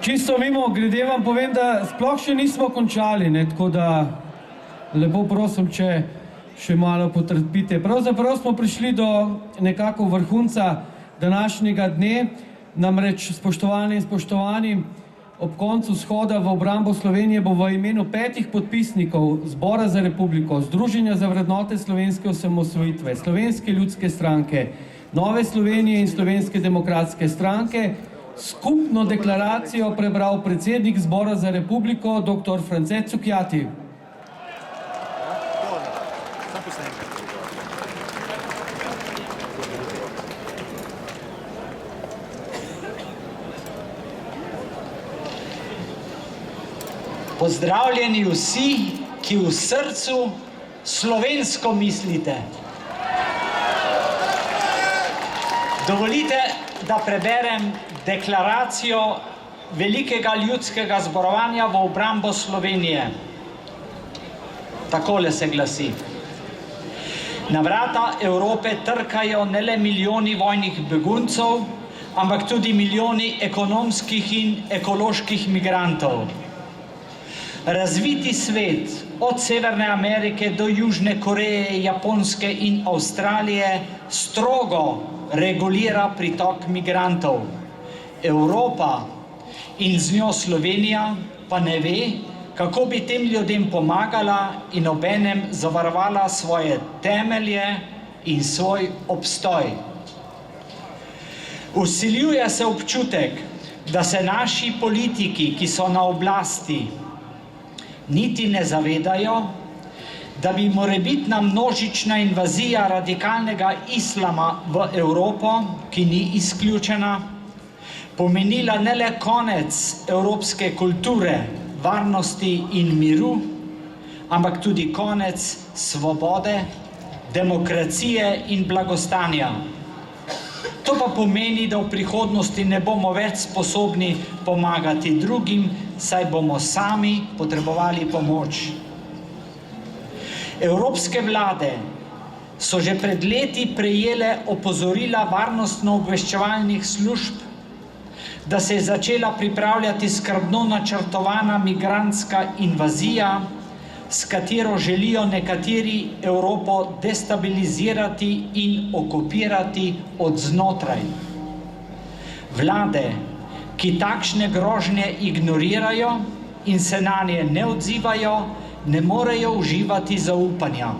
Čisto mimo grede vam povem, da sploh še nismo končali, ne, tako da lepo prosim, če še malo potrpite. Pravzaprav smo prišli do nekako vrhunca današnjega dne, namreč spoštovane in spoštovani, ob koncu shoda v obrambo Slovenije bo v imenu 5 podpisnikov Zbora za republiko, Združenja za vrednote slovenske osamosvojitve, Slovenske ljudske stranke, Nove Slovenije in Slovenske demokratske stranke skupno deklaracijo prebral predsednik Zbora za republiko, dr. France Cukjati. Pozdravljeni vsi, ki v srcu slovensko mislite. Dovolite, da preberem deklaracijo Velikega ljudskega zborovanja v obrambo Slovenije. Takole se glasi. Na vrata Evrope trkajo ne le milijoni vojnih beguncev, ampak tudi milijoni ekonomskih in ekoloških migrantov. Razviti svet, od Severne Amerike do Južne Koreje, Japonske in Avstralije, strogo regulira pritok migrantov. Evropa in z njo Slovenija pa ne ve, kako bi tem ljudem pomagala in obenem zavarovala svoje temelje in svoj obstoj. Vsiljuje se občutek, da se naši politiki, ki so na oblasti, niti ne zavedajo, da bi morebitna množična invazija radikalnega islama v Evropo, ki ni izključena, pomenila ne le konec evropske kulture, varnosti in miru, ampak tudi konec svobode, demokracije in blagostanja. To pa pomeni, da v prihodnosti ne bomo več sposobni pomagati drugim, saj bomo sami potrebovali pomoč. Evropske vlade so že pred leti prejele opozorila varnostno-obveščevalnih služb, da se je začela pripravljati skrbno načrtovana migrantska invazija, s katero želijo nekateri Evropo destabilizirati in okupirati od znotraj. Vlade, ki takšne grožnje ignorirajo in se nanje ne odzivajo, ne morejo uživati zaupanja.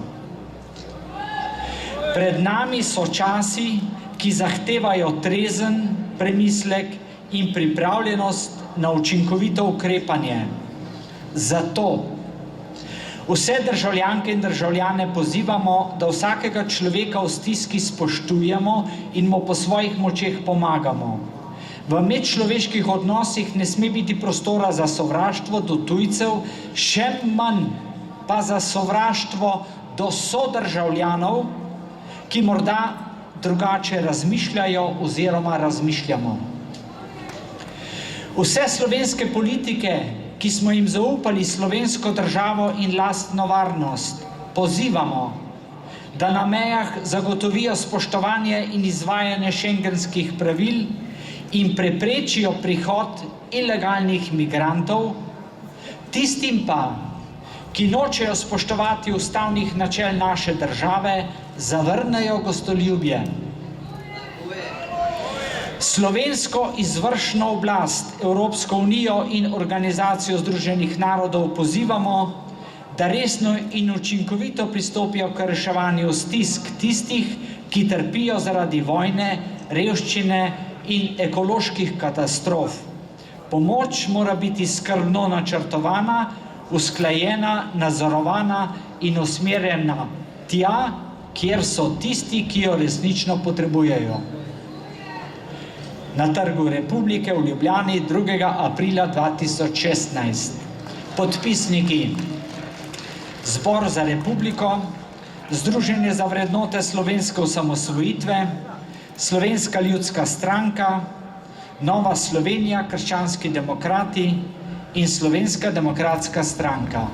Pred nami so časi, ki zahtevajo trezen premislek in pripravljenost na učinkovito ukrepanje. Zato vse državljanke in državljane pozivamo, da vsakega človeka v stiski spoštujemo in mu po svojih močeh pomagamo. V medčloveških odnosih ne sme biti prostora za sovraštvo do tujcev, še manj pa za sovraštvo do sodržavljanov, ki morda drugače razmišljajo oziroma razmišljamo. Vse slovenske politike, ki smo jim zaupali slovensko državo in lastno varnost, pozivamo, da na mejah zagotovijo spoštovanje in izvajanje šengenskih pravil in preprečijo prihod ilegalnih migrantov, tistim pa, ki nočejo spoštovati ustavnih načel naše države, zavrnejo gostoljubje. Slovensko izvršno oblast, Evropsko unijo in Organizacijo združenih narodov pozivamo, da resno in učinkovito pristopijo k reševanju stisk tistih, ki trpijo zaradi vojne, revščine in ekoloških katastrof. Pomoč mora biti skrbno načrtovana, usklajena, nadzorovana in usmerjena tja, kjer so tisti, ki jo resnično potrebujejo. Na Trgu Republike v Ljubljani 2. aprila 2016. Podpisniki: Zbor za republiko, Združenje za vrednote slovenske osamosvojitve, Slovenska ljudska stranka, Nova Slovenija, Krščanski demokrati in Slovenska demokratska stranka.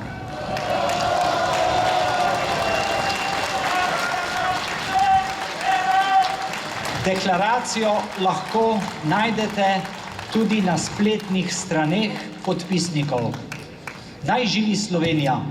Deklaracijo lahko najdete tudi na spletnih straneh podpisnikov. Naj živi Slovenija!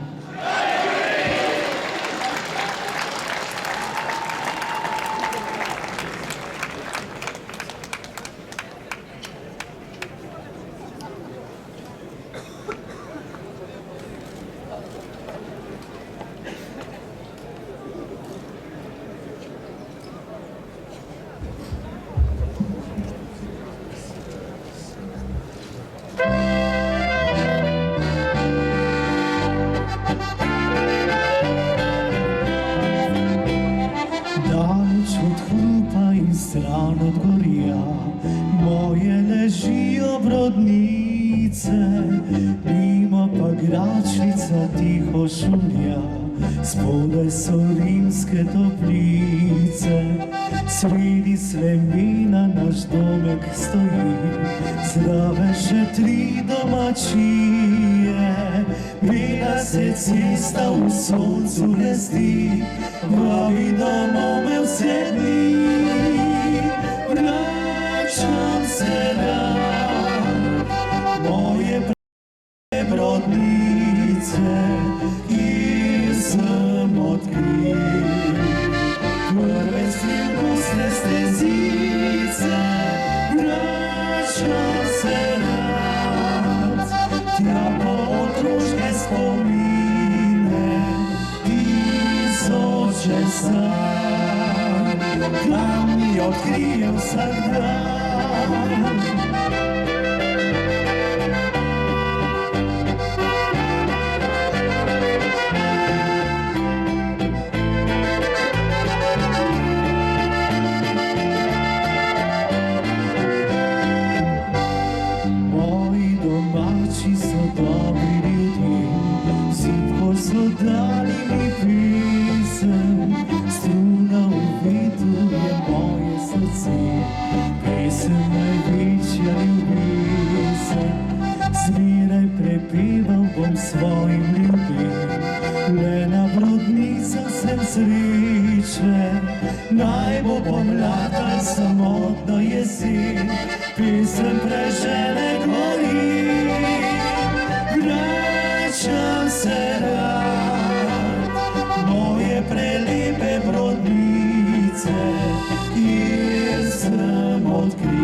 Stran od gorja moje ležijo brodnice, mimo pa gračnica tiho šumlja, spodaj so rimske toplice. Sredi slemena naš domek stoji, zraven še 3 domačije. Bela se cesta v soncu blesti, vabi domov me vse dni. Vračam se rad, moje brodnice, kjer sem odkril prve skrivnostne stezice. Vračam se rad, tja po otroške da mi odkrije vsak dan. Moji domači so dobri ljudje, sitko so dali mi pisem, struna v vetru je moje srce, pesem največja ljubezen. Zmeraj prepeval bom svojim ljudem, le na brodnicah sem srečen, naj bo pomlad ali samotno jesen, pesem prežene gori. Vračam se rad, moje prelepe brodnice, kjer sem odkril